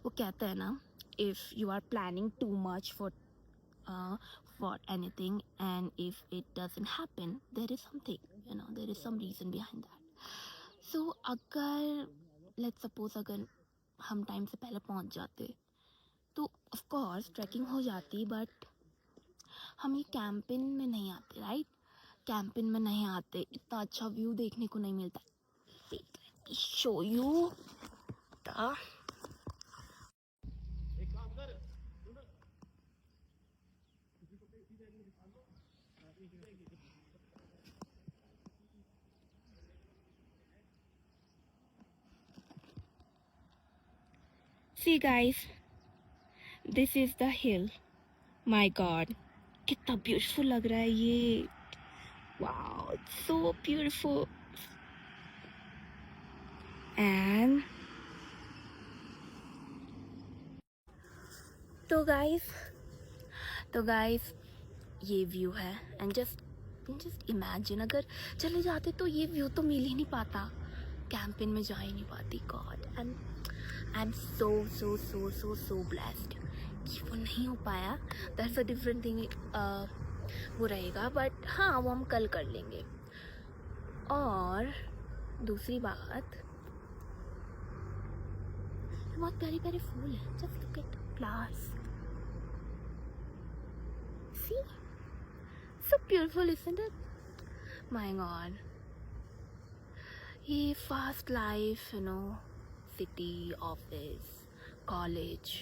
वो कहते हैं ना, if you are planning too much for anything and if it doesn't happen, there is something, you know, there is some reason behind that. So अगर लेट्स सपोज अगर हम time से पहले पहुंच जाते तो ऑफ कोर्स ट्रैकिंग हो जाती. बट हम ये कैंपिंग में नहीं आते, राइट? कैंपिंग में नहीं आते, इतना अच्छा व्यू देखने को नहीं मिलता. Wait, let me show you the. See guys, this is the hill. My God, कितना ब्यूटीफुल लग रहा है ये. Wow, it's so beautiful. And तो गाइस ये व्यू है. एंड जस्ट इमेजिन अगर चले जाते तो ये व्यू तो मिल ही नहीं पाता. कैंपिंग में जा ही नहीं पाती. God, and I am so blessed कि वो नहीं हो पाया. That's a different thing. वो रहेगा, बट हाँ वो हम कल कर लेंगे. और दूसरी बात, बहुत प्यारे प्यारे फूल हैं, just look at flowers, see, so beautiful, isn't it? My God, ये fast life, city, office, college,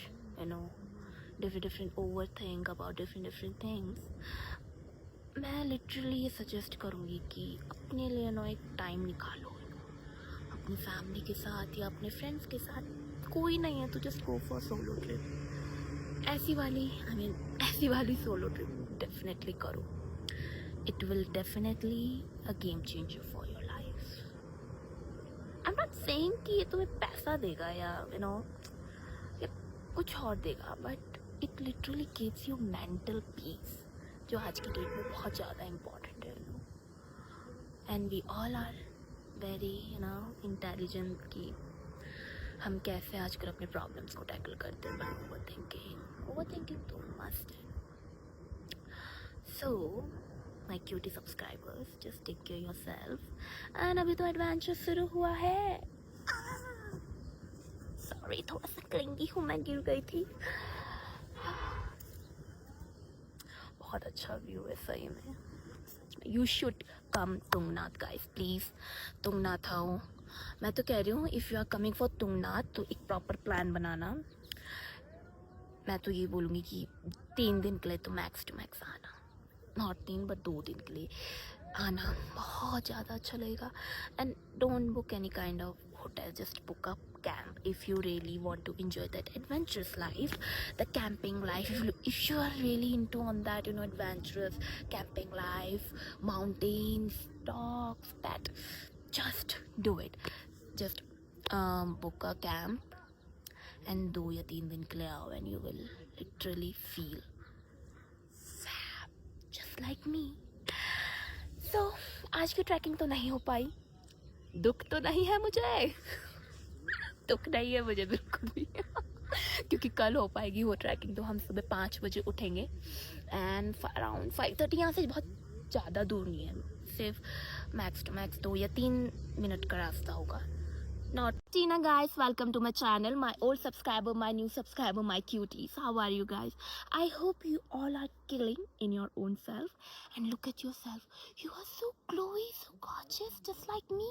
different overthink about different things. मैं लिटरली ये सजेस्ट करूँगी कि अपने लिए एक टाइम निकालो, अपनी फैमिली के साथ या अपने फ्रेंड्स के साथ, कोई नहीं है तो just go for solo trip. ऐसी वाली सोलो ट्रिप डेफिनेटली करो। It will definitely a game changer for your life. I am not saying कि ये तुम्हें पैसा देगा या या कुछ और देगा, but it literally gives you mental peace, जो आज की डेट में बहुत ज़्यादा इम्पॉर्टेंट है। And we all are very intelligent कि हम कैसे आजकल अपने प्रॉब्लम्स को टैकल करते हैं बाय ओवरथिंकिंग तो मस्ट है। So my cutie subscribers, just take care yourself. And अभी तो एडवेंचर शुरू हुआ है। सॉरी, थोड़ा सा क्लिंगी हूँ, मैं गिर गई थी। बहुत अच्छा व्यू है सही में, you should come Tungnath guys, please. Tungnath आओ, मैं तो कह रही हूँ if you are coming for Tungnath तो एक प्रॉपर प्लान बनाना। मैं तो ये बोलूँगी कि 3 दिन के लिए तो मैक्स टू मैक्स आना, नॉट 3 बट 2 दिन के लिए आना, बहुत ज़्यादा अच्छा लगेगा। And don't book any kind of hotel, just book up camp if you really want to enjoy that adventurous life, the camping life. If you are really into on that adventurous camping life, mountains, dogs, that, just do it. Just book a camp and 2 या 3 दिन के लिए आओ and you will literally feel fab, just like me. So आज की trekking तो नहीं हो पाई, दुख तो नहीं है मुझे दुख नहीं है मुझे बिल्कुल भी क्योंकि कल हो पाएगी वो ट्रैकिंग। तो हम सुबह 5 बजे उठेंगे एंड अराउंड 5:30, यहाँ से बहुत ज़्यादा दूर नहीं है, सिर्फ मैक्स टू मैक्स 2 या 3 मिनट का रास्ता होगा। Not Tina guys, welcome to my channel, my old subscriber, my new subscriber, my cuties. How are you guys? I hope you all are killing in your own self, and look at yourself. You are so glowy, so gorgeous, just like me.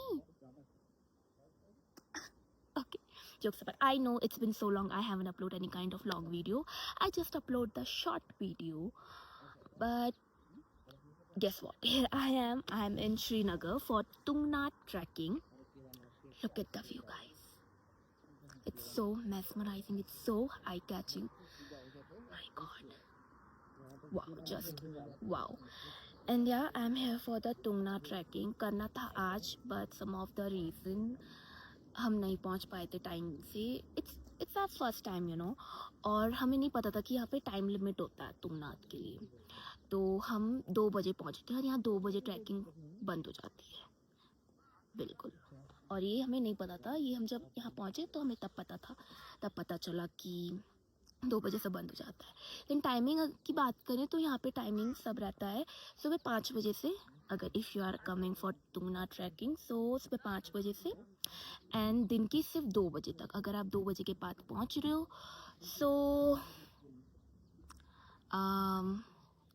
Okay, jokes apart, I know it's been so long I haven't uploaded any kind of long video. I just upload the short video, but guess what? Here I am in Srinagar for Tungnath trekking. Look at the view guys. It's so mesmerizing, it's so eye-catching. My God. Wow, just wow. And yeah, I'm here for the Tungnath trekking. करना था आज, but some of the reason हम नहीं पहुंच पाए थे time से। It's our first time, और हमें नहीं पता था कि यहाँ पे टाइम लिमिट होता है तुंगनाथ के लिए। तो हम 2 बजे पहुंचे थे और यहाँ 2 बजे ट्रैकिंग बंद हो जाती है, बिल्कुल। और ये हमें नहीं पता था, ये हम जब यहाँ पहुँचे तो हमें तब पता चला कि 2 बजे से बंद हो जाता है। लेकिन टाइमिंग की बात करें तो यहाँ पे टाइमिंग सब रहता है सुबह 5 बजे से। अगर if you are coming for Tungnath trekking, so सुबह 5 बजे से एंड दिन की सिर्फ 2 बजे तक। अगर आप 2 बजे के बाद पहुँच रहे हो सो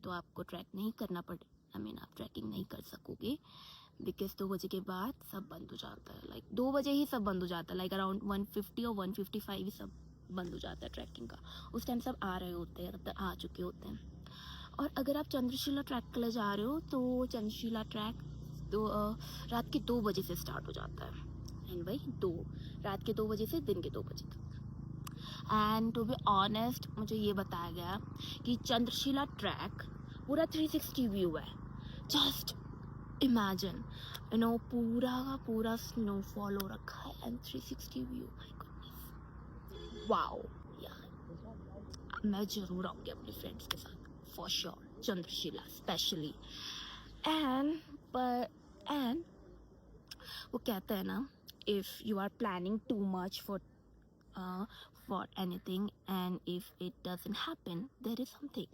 तो आपको ट्रैक नहीं करना आप ट्रैकिंग नहीं कर सकोगे, बिकॉज 2 बजे के बाद सब बंद हो जाता है। लाइक 2 बजे ही सब बंद हो जाता है, लाइक अराउंड 150 और 155 ही सब बंद हो जाता है ट्रैकिंग का। उस टाइम सब आ रहे होते हैं, तब तक आ चुके होते हैं। और अगर आप चंद्रशिला ट्रैक के लिए जा रहे हो तो चंद्रशिला ट्रैक तो रात के 2 बजे से स्टार्ट हो जाता है, एंड भाई रात के 2 बजे से दिन के 2 बजे तक। एंड टू बी ऑनेस्ट, मुझे ये बताया गया कि चंद्रशिला ट्रैक पूरा 360 व्यू है। जस्ट इमेजिन, पूरा का पूरा स्नोफॉल हो रखा है and 360 view. My goodness, wow यार, मैं ज़रूर आऊँगी अपने फ्रेंड्स के साथ for sure, Chandrashila specially. And वो कहते हैं ना, if you are planning too much for anything and if it doesn't happen, there is something,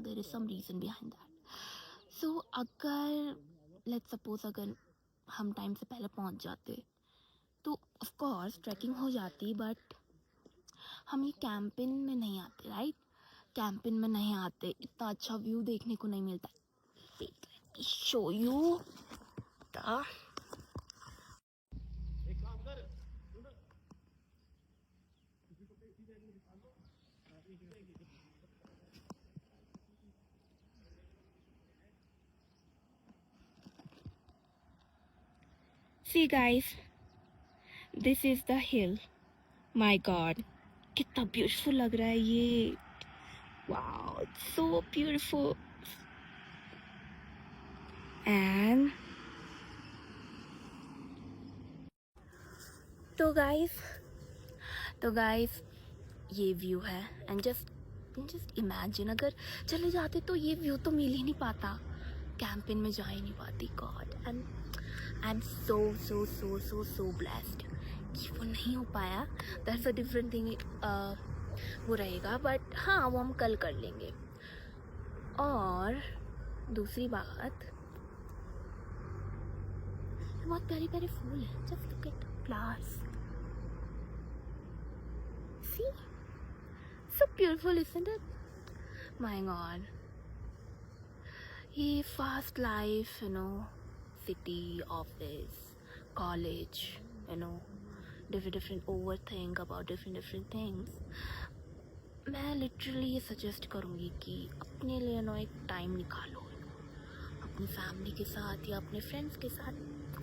there is some reason behind that. So अगर let's suppose अगर हम टाइम से पहले पहुंच जाते तो ऑफ कोर्स ट्रैकिंग हो जाती, बट हम ये कैंपिंग में नहीं आते, राइट? कैंपिंग में नहीं आते, इतना अच्छा व्यू देखने को नहीं मिलता। Show you the see guys, this is the hill. My God, कितना ब्यूटीफुल लग रहा है ये। Wow, it's so beautiful. And तो गाइस ये व्यू है। एंड जस्ट इमेजिन, अगर चले जाते तो ये व्यू तो मिल ही नहीं पाता, कैंपिंग में जा ही नहीं पाती। God, and I am so so so so so blessed कि वो नहीं हो पाया। दैट्स अ डिफरेंट थिंग, वो रहेगा, बट हाँ वो हम कल कर लेंगे। और दूसरी बात, बहुत प्यारे प्यारे फूल हैं। Just look at flowers, see, so beautiful, isn't it? My god, ये fast life, city, office, college, different overthink about different things. मैं लिटरली ये सजेस्ट करूँगी कि अपने लिए एक टाइम निकालो, अपनी फैमिली के साथ या अपने फ्रेंड्स के साथ।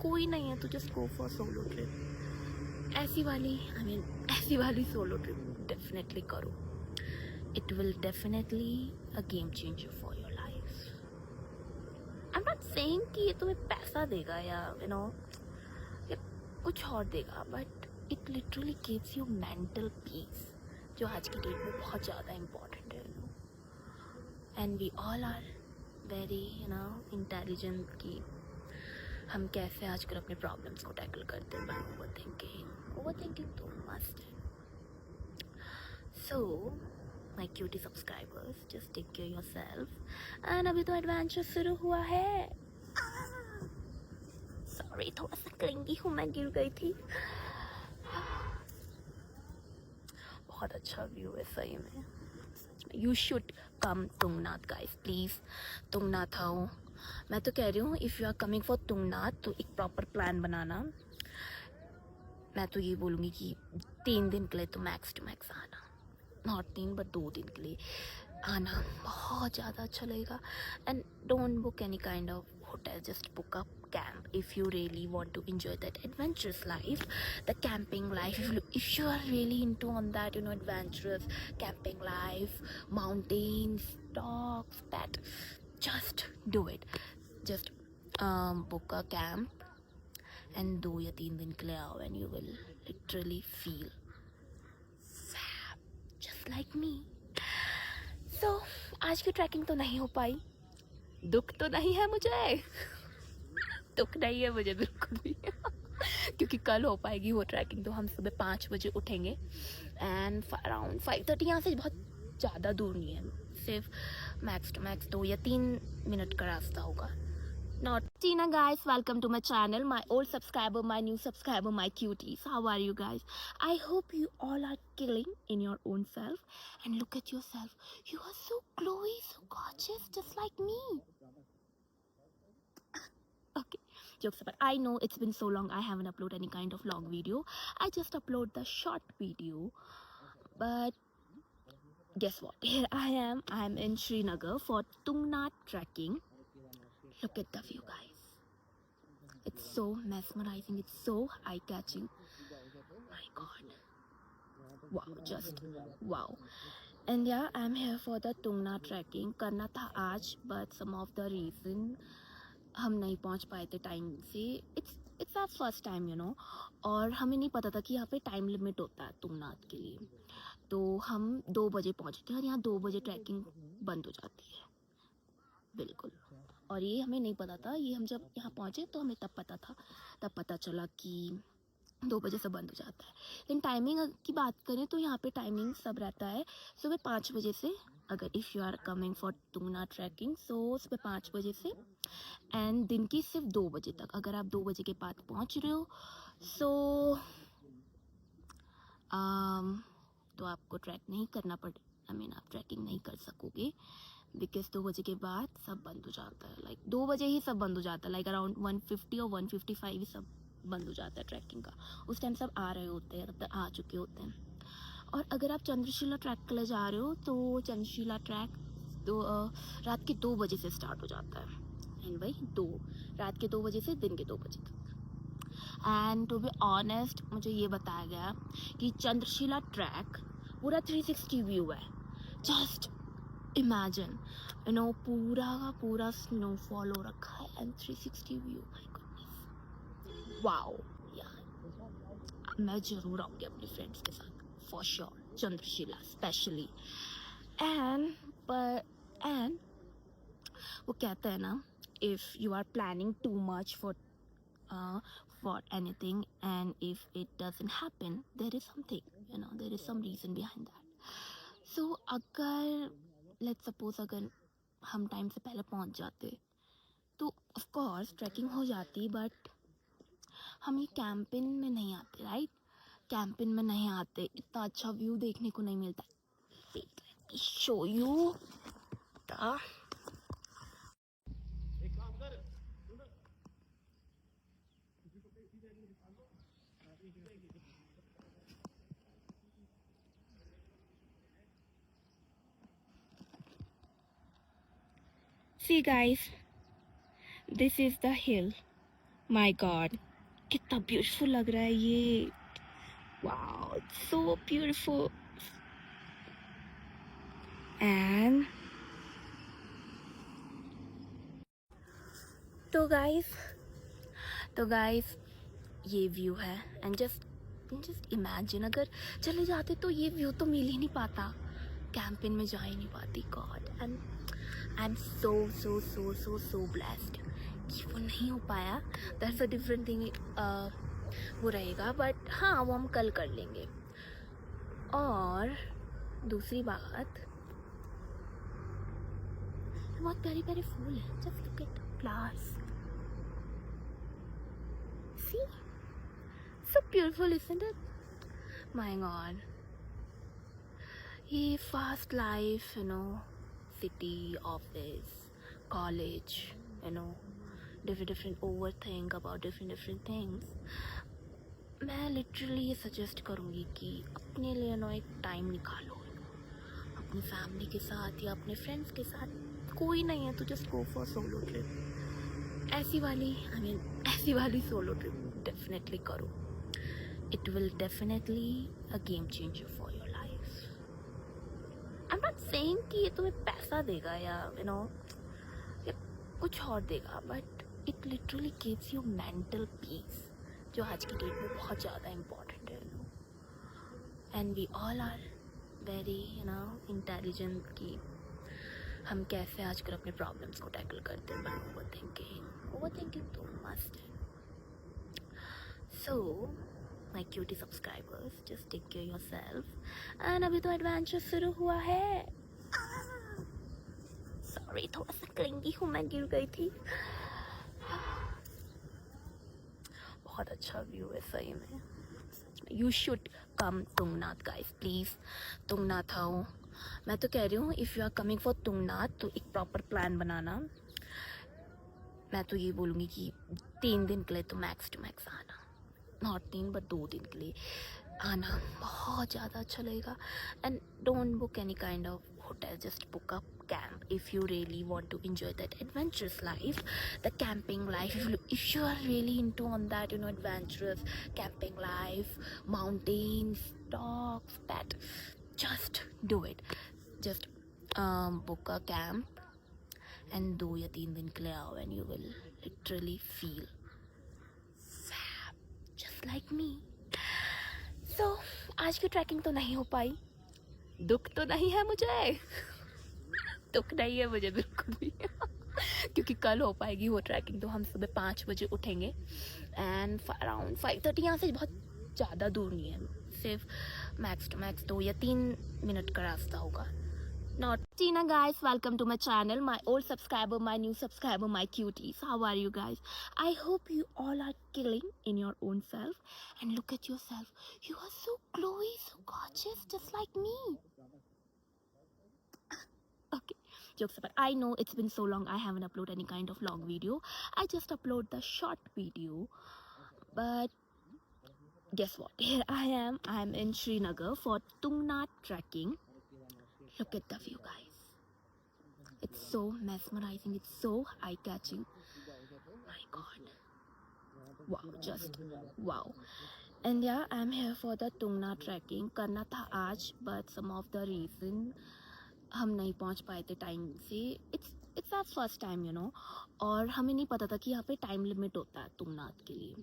कोई नहीं है तो just go for solo trip. ऐसी वाली सोलो ट्रिप डेफिनेटली करो। It will definitely a game changer for your life. I'm not saying कि ये तुम्हें पैसा देगा या या कुछ और देगा, but it literally gives you mental peace, जो आज की डेट में बहुत ज़्यादा important है। And we all are very intelligent कि हम कैसे आजकल अपने प्रॉब्लम्स को टैकल करते हैं by overthinking तो must है। So my cutie subscribers, just take care yourself. And अभी तो एडवेंचर शुरू हुआ है। सॉरी, थोड़ा सा क्लिंगी हूँ, मैं गिर गई थी। बहुत अच्छा व्यू है सही में, सच में। You should come Tungnath guys, please. Tungnath आओ। मैं तो कह रही हूँ, if you are coming for Tungnath तो एक प्रॉपर प्लान बनाना। मैं तो ये बोलूँगी कि 3 दिन के लिए तो मैक्स टू मैक्स आना, नॉट 3 बट 2 दिन के लिए आना, बहुत ज़्यादा अच्छा लगेगा। And don't book any kind of hotel, just book up camp if you really want to enjoy that adventurous life, the camping life. If you are really into on that adventurous camping life, mountains, dogs, that, just do it. Just book a camp and 2 या 3 दिन के लिए आओ, and you will literally feel just like me. So आज की trekking तो नहीं हो पाई, दुख तो नहीं है मुझे दुख नहीं है मुझे बिल्कुल भी क्योंकि कल हो पाएगी वो ट्रैकिंग। तो हम सुबह 5 बजे उठेंगे एंड अराउंड 5:30, यहाँ से बहुत ज़्यादा दूर नहीं है, सिर्फ मैक्स टू मैक्स 2 या 3 मिनट का रास्ता होगा। Not Tina guys, welcome to my channel, my old subscriber, my new subscriber, my cuties. How are you guys? I hope you all are killing in your own self, and look at yourself. You are so glowy, so gorgeous, just like me. Okay, jokes apart. I know it's been so long I haven't uploaded any kind of long video. I just upload the short video, but guess what? Here I am. I'm in Srinagar for Tungnath trekking. Look at the view, guys. It's so mesmerizing. It's so eye-catching. My God. Wow, just wow. And yeah, I'm here for the Tungnath trekking. करना था आज, but some of the reason हम नहीं पहुंच पाए थे time से। It's our first time और हमें नहीं पता था कि यहाँ पे टाइम लिमिट होता है तुंगनाथ के लिए। तो हम 2 बजे पहुँचे थे और यहाँ 2 बजे ट्रैकिंग बंद हो जाती है, बिल्कुल। और ये हमें नहीं पता था, ये हम जब यहाँ पहुँचे तो हमें तब पता चला कि 2 बजे से बंद हो जाता है। लेकिन टाइमिंग की बात करें तो यहाँ पे टाइमिंग सब रहता है सुबह 5 बजे से, अगर if you are coming for Tungnath trekking, so सुबह 5 बजे से एंड दिन की सिर्फ 2 बजे तक। अगर आप 2 बजे के बाद पहुँच रहे हो सो तो आपको ट्रैक नहीं करना पड़े, आप ट्रैकिंग नहीं कर सकोगे, बिकॉज 2 बजे के बाद सब बंद हो जाता है। लाइक 2 बजे ही सब बंद हो जाता है, लाइक अराउंड 150 और 155 ही सब बंद हो जाता है ट्रैकिंग का। उस टाइम सब आ रहे होते हैं, तब तक आ चुके होते हैं। और अगर आप चंद्रशिला ट्रैक के लिए जा रहे हो तो चंद्रशिला ट्रैक तो रात के 2 बजे से स्टार्ट हो जाता है, एंड भाई रात के 2 बजे से दिन के 2 बजे तक। एंड टू बी ऑनेस्ट, मुझे ये बताया गया कि चंद्रशिला ट्रैक पूरा 360 व्यू है। जस्ट इमेजिन, पूरा का पूरा स्नोफॉल हो रखा है and 360 view. My goodness, wow यार, मैं ज़रूर आऊँगी अपने फ्रेंड्स के साथ for sure, Chandrashila specially. And वो कहते हैं ना, if you are planning too much for anything and if it doesn't happen, there is something, there is some reason behind that. So अगर let's suppose अगर हम टाइम से पहले पहुंच जाते तो of course ट्रैकिंग हो जाती, बट हम ये कैंपिंग में नहीं आते, राइट? कैंपिंग में नहीं आते, इतना अच्छा व्यू देखने को नहीं मिलता। Show you See guys, this is the hill. My God, कितना ब्यूटीफुल लग रहा है ये। Wow, it's so beautiful. And तो गाइस ये व्यू है, एंड जस्ट इमेजिन अगर चले जाते तो ये व्यू तो मिल ही नहीं पाता, कैंपिंग में जा ही नहीं पाती। God, and I am so blessed कि वो नहीं हो पाया। दैट्स अ डिफरेंट थिंग, वो रहेगा, बट हाँ वो हम कल कर लेंगे। और दूसरी बात, बहुत प्यारे प्यारे फूल हैं, just look at flowers, see, so beautiful, isn't it? My God, ये fast life, city, office, college, different overthink about different things. मैं लिटरली ये सजेस्ट करूँगी कि अपने लिए एक टाइम निकालो, अपनी फैमिली के साथ या अपने फ्रेंड्स के साथ, कोई नहीं है तो just go for solo trip. ऐसी वाली सोलो ट्रिप डेफिनेटली करो। It will definitely a game changer for your life. I'm not saying कि ये तुम्हें पैसा देगा या या कुछ और देगा, but it literally gives you mental peace, जो आज की डेट में बहुत ज़्यादा important है, and we all are very intelligent कि हम कैसे आजकल अपने प्रॉब्लम्स को टैकल करते हैं, but overthinking तो must है। So my cutie subscribers, just take care yourself, and अभी तो एडवेंचर शुरू हुआ है। सॉरी, थोड़ा सा क्लिंगी हूँ, मैं गिर गई थी। बहुत अच्छा व्यू है सही में, you should come Tungnath guys, please. Tungnath आओ, मैं तो कह रही हूँ if you are coming for Tungnath तो एक प्रॉपर प्लान बनाना। मैं तो ये बोलूँगी कि 3 दिन के लिए तो मैक्स टू मैक्स आना, नॉट 3 बट 2 दिन के लिए आना, बहुत ज़्यादा अच्छा लगेगा। And don't book any kind of hotel, just book up camp if you really want to enjoy that adventurous life, the camping life. If you are really into on that adventurous camping life, mountains, dogs, that, just do it. Just book a camp and 2 या 3 दिन के लिए आओ, and you will literally feel just like me. So आज की trekking तो नहीं हो पाई, दुख तो नहीं है मुझे, दुख नहीं है मुझे बिल्कुल भी क्योंकि कल हो पाएगी वो ट्रैकिंग। तो हम सुबह 5 बजे उठेंगे एंड अराउंड 5:30 यहाँ से बहुत ज़्यादा दूर नहीं है, सिर्फ मैक्स टू मैक्स 2 या 3 मिनट का रास्ता होगा. Not Tina guys, welcome to my channel, my old subscriber, my new subscriber, my cuties. How are you guys? I hope you all are killing in your own self. And look at yourself. You are so glowy, so gorgeous, just like me. Okay, jokes apart. I know it's been so long I haven't uploaded any kind of long video. I just upload the short video. But guess what? Here I am. I'm in Srinagar for Tungnath trekking. Look at the view, guys. It's so mesmerizing, it's so eye-catching. My god. Wow, just wow. And yeah, I'm here for the Tungnath trekking. करना था आज, but some of the reason हम नहीं पहुंच पाए थे time से. It's our first time, you know. और हमें नहीं पता था कि यहाँ पे टाइम लिमिट होता है तुंगनाथ के लिए.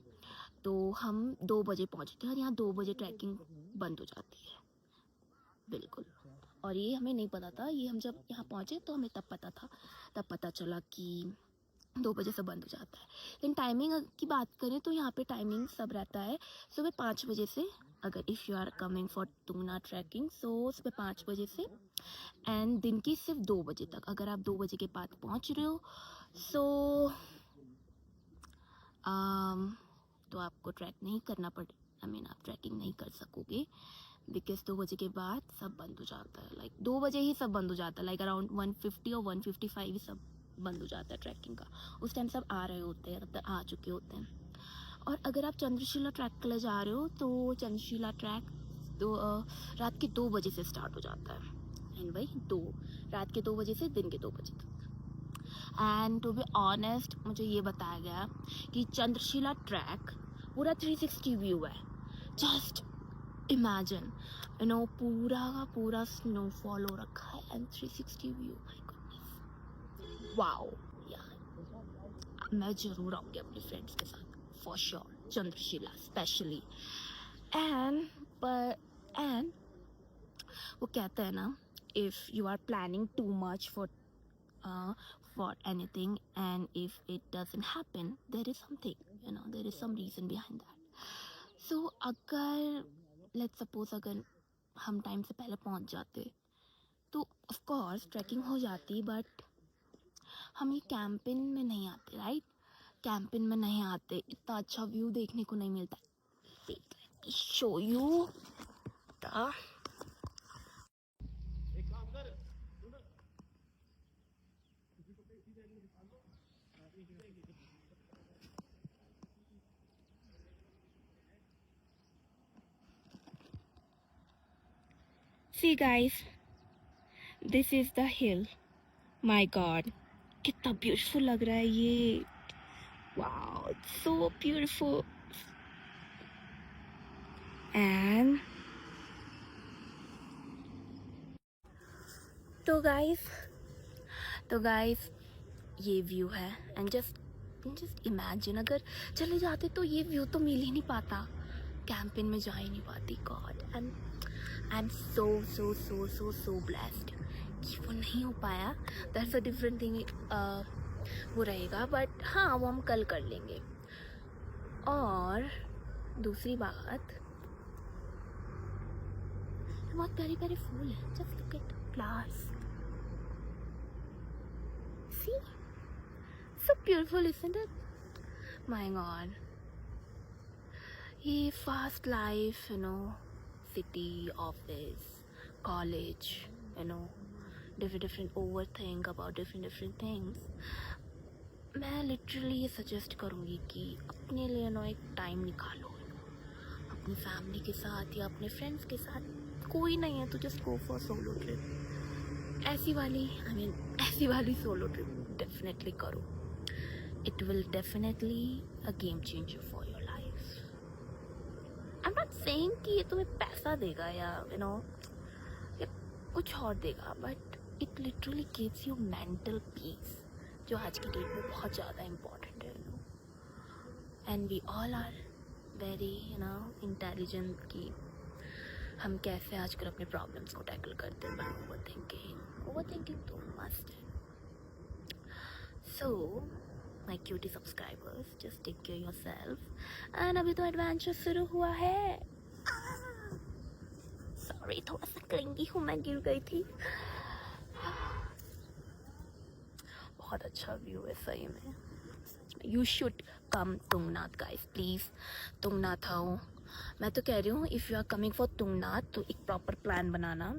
तो हम 2 बजे पहुंचे थे और यहाँ 2 बजे ट्रैकिंग बंद हो जाती है. बिल्कुल. और ये हमें नहीं पता था. ये हम जब यहाँ पहुँचे तो हमें तब पता चला कि 2 बजे से बंद हो जाता है. लेकिन टाइमिंग की बात करें तो यहाँ पे टाइमिंग सब रहता है सुबह 5 बजे से. अगर if you are coming for Tungnath trekking, so सुबह 5 बजे से एंड दिन की सिर्फ 2 बजे तक. अगर आप 2 बजे के बाद पहुँच रहे हो सो तो आपको ट्रैक नहीं करना पड़े. आप ट्रैकिंग नहीं कर सकोगे बिकॉज 2 बजे के बाद सब बंद हो जाता है. लाइक 2 बजे ही सब बंद हो जाता है. लाइक अराउंड 150 और 155 ही सब बंद हो जाता है ट्रैकिंग का. उस टाइम सब आ रहे होते हैं, मतलब आ चुके होते हैं. और अगर आप चंद्रशिला ट्रैक के लिए जा रहे हो तो चंद्रशिला ट्रैक तो रात के 2 बजे से स्टार्ट हो जाता है. एंड भाई रात के 2 बजे से दिन के 2 बजे तक. एंड टू बी ऑनेस्ट, मुझे ये बताया गया कि चंद्रशिला ट्रैक पूरा 360 व्यू है. जस्ट इमेजिन, यू नो, पूरा का पूरा स्नोफॉल हो रखा है and 360 view. My goodness, wow. यार मैं ज़रूर आऊँगी अपने फ्रेंड्स के साथ for sure, Chandrashila specially. And वो कहते हैं ना, if you are planning too much for anything and if it doesn't happen, there is something, you know, there is some reason behind that. So अगर लेट्स सपोज अगर हम time से पहले पहुंच जाते तो ऑफ कोर्स ट्रैकिंग हो जाती. बट हम ये कैंपिंग में नहीं आते, राइट? कैंपिंग में नहीं आते, इतना अच्छा व्यू देखने को नहीं मिलता. Show you the See guys, this is the hill. My god, कितना ब्यूटीफुल लग रहा है ये. Wow, it's so beautiful. And तो गाइस ये व्यू है. एंड जस्ट इमेजिन, अगर चले जाते तो ये व्यू तो मिल ही नहीं पाता, कैंपिंग में जा ही नहीं पाती. God, and I am so blessed कि वो नहीं हो पाया. That's a different thing. वो रहेगा, बट हाँ वो हम कल कर लेंगे. और दूसरी बात, बहुत प्यारे प्यारे फूल हैं. Just look at flowers. See? So beautiful, isn't it? My god. ये fast life, you know, city, office, college, you know, different overthink about different things. मैं लिटरली ये सजेस्ट करूँगी कि अपने लिए ना एक टाइम निकालो, अपनी फैमिली के साथ या अपने फ्रेंड्स के साथ. कोई नहीं है तो just go for solo trip. ऐसी वाली सोलो ट्रिप डेफिनेटली करो. It will definitely a game changer for your life. I am not saying कि ये तुम्हें पैसा देगा या यू नो या कुछ और देगा, but it literally gives you mental peace, जो आज की डेट में बहुत ज़्यादा इम्पॉर्टेंट है, you know. And we all are very, you know, intelligent कि हम कैसे आजकल अपने प्रॉब्लम्स को टैकल करते हैं. ओवर थिंकिंग तो मस्ट है. So my cutie subscribers, just take care your self. And अभी तो एडवेंचर शुरू हुआ है। सॉरी, थोड़ा सा क्लिंगी हूँ, मैं गिर गई थी। बहुत अच्छा व्यू है सही में, सच में। You should come Tungnath guys, please. Tungnath आओ। मैं तो कह रही हूँ if you are coming for Tungnath तो एक प्रॉपर प्लान बनाना।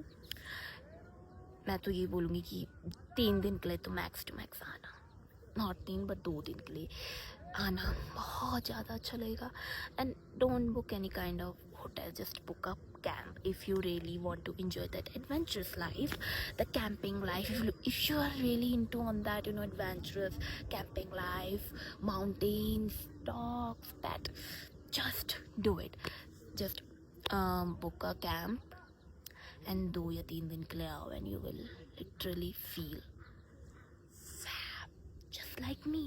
मैं तो ये बोलूँगी कि 3 दिन के लिए तो मैक्स टू मैक्स आना, नॉट 3 बट 2 दिन के लिए आना, बहुत ज़्यादा अच्छा लगेगा। And don't book any kind of hotel, just book a camp if you really want to enjoy that adventurous life, the camping life. If you are really into on that, adventurous camping life, mountains, dogs, pet, just do it. Just book a camp and 2 या 3 दिन के लिए आओ and you will literally feel fab, just like me.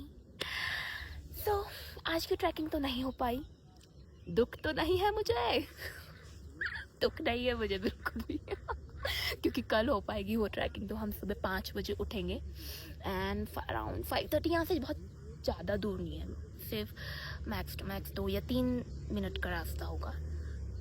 So आज की trekking तो नहीं हो पाई, दुख तो नहीं है मुझे। दुख नहीं है मुझे बिल्कुल भी क्योंकि कल हो पाएगी वो ट्रैकिंग। तो हम सुबह 5 बजे उठेंगे एंड अराउंड 5:30, यहाँ से बहुत ज़्यादा दूर नहीं है, सिर्फ मैक्स टू मैक्स 2 या 3 मिनट का रास्ता होगा।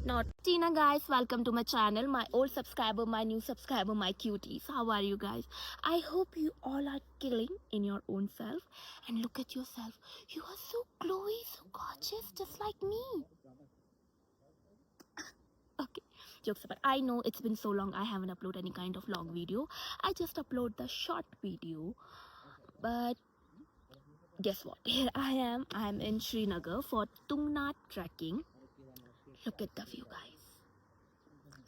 Not Tina guys, welcome to my channel, my old subscriber, my new subscriber, my cuties. How are you guys? I hope you all are killing in your own self, and look at yourself. You are so glowy, so gorgeous, just like me. Okay, jokes apart. I know it's been so long I haven't uploaded any kind of long video. I just upload the short video, but guess what? Here I am. I'm in Srinagar for Tungnath trekking. Look at the view, guys.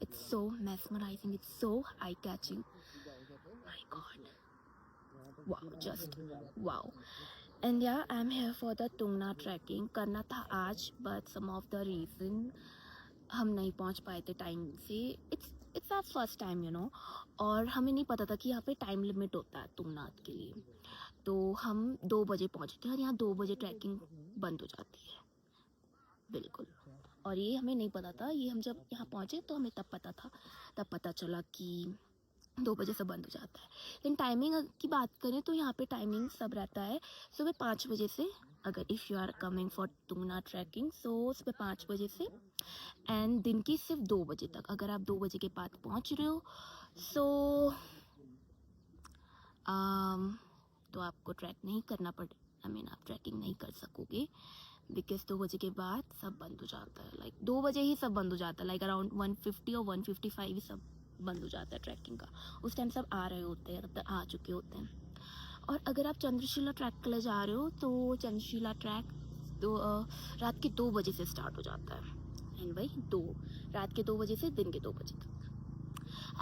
It's so mesmerizing. It's so eye-catching. My God. Wow, just wow. And yeah, I'm here for the Tungnath trekking. करना था आज, but some of the reason हम नहीं पहुंच पाए थे time से। It's our first time और हमें नहीं पता था कि यहाँ पे टाइम लिमिट होता है तुंगनाथ के लिए। तो हम 2 बजे पहुंचे थे और यहाँ 2 बजे ट्रैकिंग बंद हो जाती है, बिल्कुल। और ये हमें नहीं पता था, ये हम जब यहाँ पहुँचे तो हमें तब पता चला कि 2 बजे से बंद हो जाता है। लेकिन टाइमिंग की बात करें तो यहाँ पे टाइमिंग सब रहता है सुबह 5 बजे से। अगर if you are coming for Tungnath trekking so सुबह 5 बजे से एंड दिन की सिर्फ 2 बजे तक। अगर आप 2 बजे के बाद पहुँच रहे हो सो तो आपको ट्रैक नहीं करना आप ट्रैकिंग नहीं कर सकोगे, बिकॉज 2 बजे के बाद सब बंद हो जाता है। लाइक 2 बजे ही सब बंद हो जाता है, लाइक अराउंड 150 और 155 ही सब बंद हो जाता है ट्रैकिंग का। उस टाइम सब आ रहे होते हैं, तब तक आ चुके होते हैं। और अगर आप चंद्रशिला ट्रैक के लिए जा रहे हो तो चंद्रशिला ट्रैक तो रात के 2 बजे से स्टार्ट हो जाता है। एंड भाई रात के 2 बजे से दिन के 2 बजे तक।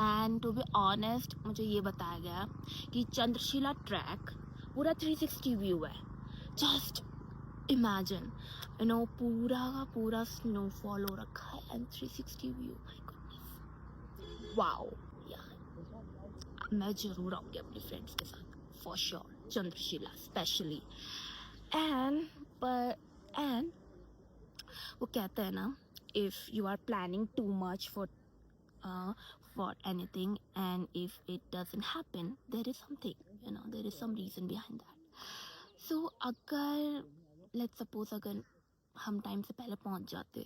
एंड टू बी ऑनेस्ट मुझे ये बताया गया कि चंद्रशिला ट्रैक पूरा 360 व्यू है। जस्ट इमेजिन पूरा का पूरा स्नोफॉल हो रखा है and 360 view. My goodness, wow यार, मैं ज़रूर आऊँगी अपने फ्रेंड्स के साथ for sure, Chandrashila specially. And वो कहते हैं ना, if you are planning too much for anything and if it doesn't happen, there is something, there is some reason behind that. So अगर let's suppose अगर हम टाइम से पहले पहुंच जाते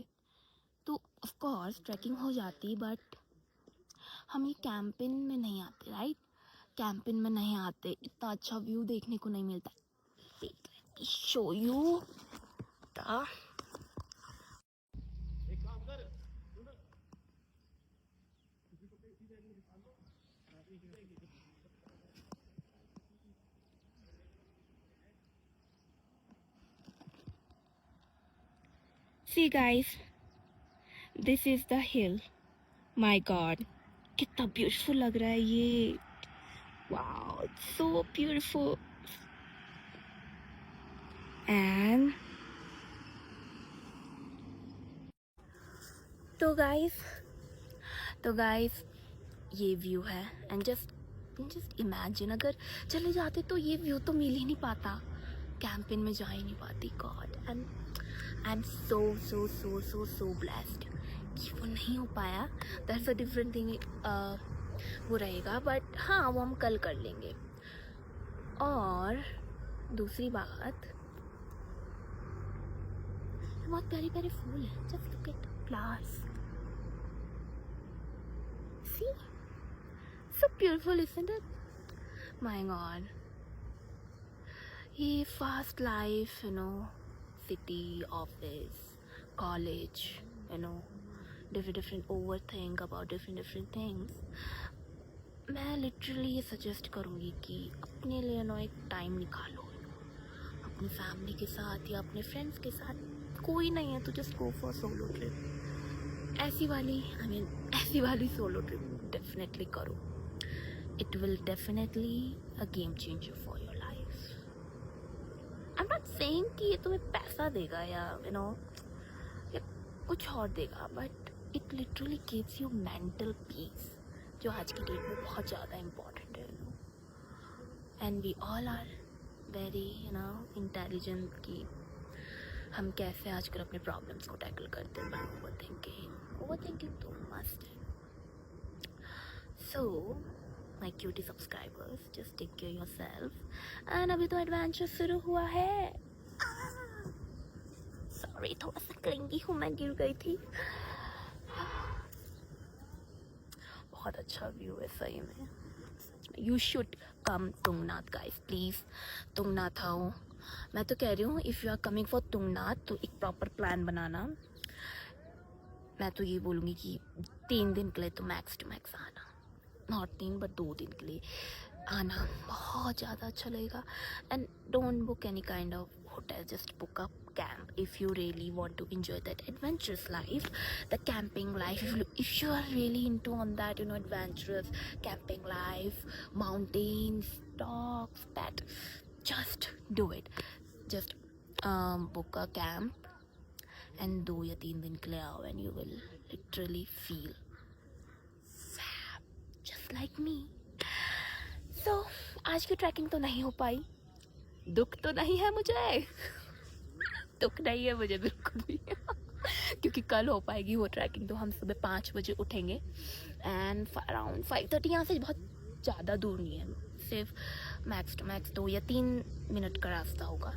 तो ऑफ कोर्स ट्रैकिंग हो जाती, बट हम ये कैंपिंग में नहीं आते, राइट? कैंपिंग में नहीं आते, इतना अच्छा व्यू देखने को नहीं मिलता। Show you the See guys, this is the hill. My God, कितना ब्यूटीफुल लग रहा है ये। Wow, it's so beautiful. And तो गाइस ये व्यू है। एंड जस्ट इमेजिन अगर चले जाते तो ये व्यू तो मिल ही नहीं पाता, कैंपिंग में जा ही नहीं पाती। God, and I am so blessed कि वो नहीं हो पाया। दैट्स अ डिफरेंट थिंग, वो रहेगा, बट हाँ वो हम कल कर लेंगे। और दूसरी बात, बहुत प्यारे प्यारे फूल हैं, just look at flowers, see, so beautiful, isn't it? My God, ये fast life, city, office, college, different overthink about different things. मैं लिटरली ये सजेस्ट करूँगी कि अपने लिए एक टाइम निकालो, अपनी फैमिली के साथ या अपने फ्रेंड्स के साथ, कोई नहीं है तो just go for solo trip. ऐसी वाली सोलो ट्रिप डेफिनेटली करो। It will definitely a game changer for your life. I am not saying कि ये तुम्हें पैसा देगा या या कुछ और देगा, but it literally gives you mental peace, जो आज की डेट में बहुत ज़्यादा इम्पॉर्टेंट है। And we all are very intelligent कि हम कैसे आजकल अपने प्रॉब्लम्स को टैकल करते हैं। ओवरथिंकिंग तो मस्ट है। So my cutie subscribers, just take care yourself. And अभी तो एडवेंचर शुरू हुआ है। सॉरी, थोड़ा सा क्लिंगी हूँ, मैं गिर गई थी। बहुत अच्छा व्यू है सही में। You should come Tungnath guys, please. Tungnath आओ। मैं तो कह रही हूँ, if you are coming for Tungnath तो एक प्रॉपर प्लान बनाना। मैं तो ये बोलूँगी कि 3 दिन के लिए तो मैक्स टू मैक्स आना, नॉट 3 बट 2 दिन के लिए आना, बहुत ज़्यादा अच्छा लगेगा। And don't book any kind of hotel, just book a camp if you really want to enjoy that adventurous life, the camping life. If you are really into on that adventurous camping life, mountains, dogs, pet, just do it. Just book a camp and 2 या 3 दिन के लिए आओ, and you will literally feel fab, just like me. So आज की trekking तो नहीं हो पाई, दुख तो नहीं है मुझे दुख नहीं है मुझे बिल्कुल भी क्योंकि कल हो पाएगी वो ट्रैकिंग। तो हम सुबह 5 बजे उठेंगे एंड अराउंड 5:30, यहाँ से बहुत ज़्यादा दूर नहीं है, सिर्फ मैक्स टू मैक्स 2 या 3 मिनट का रास्ता होगा।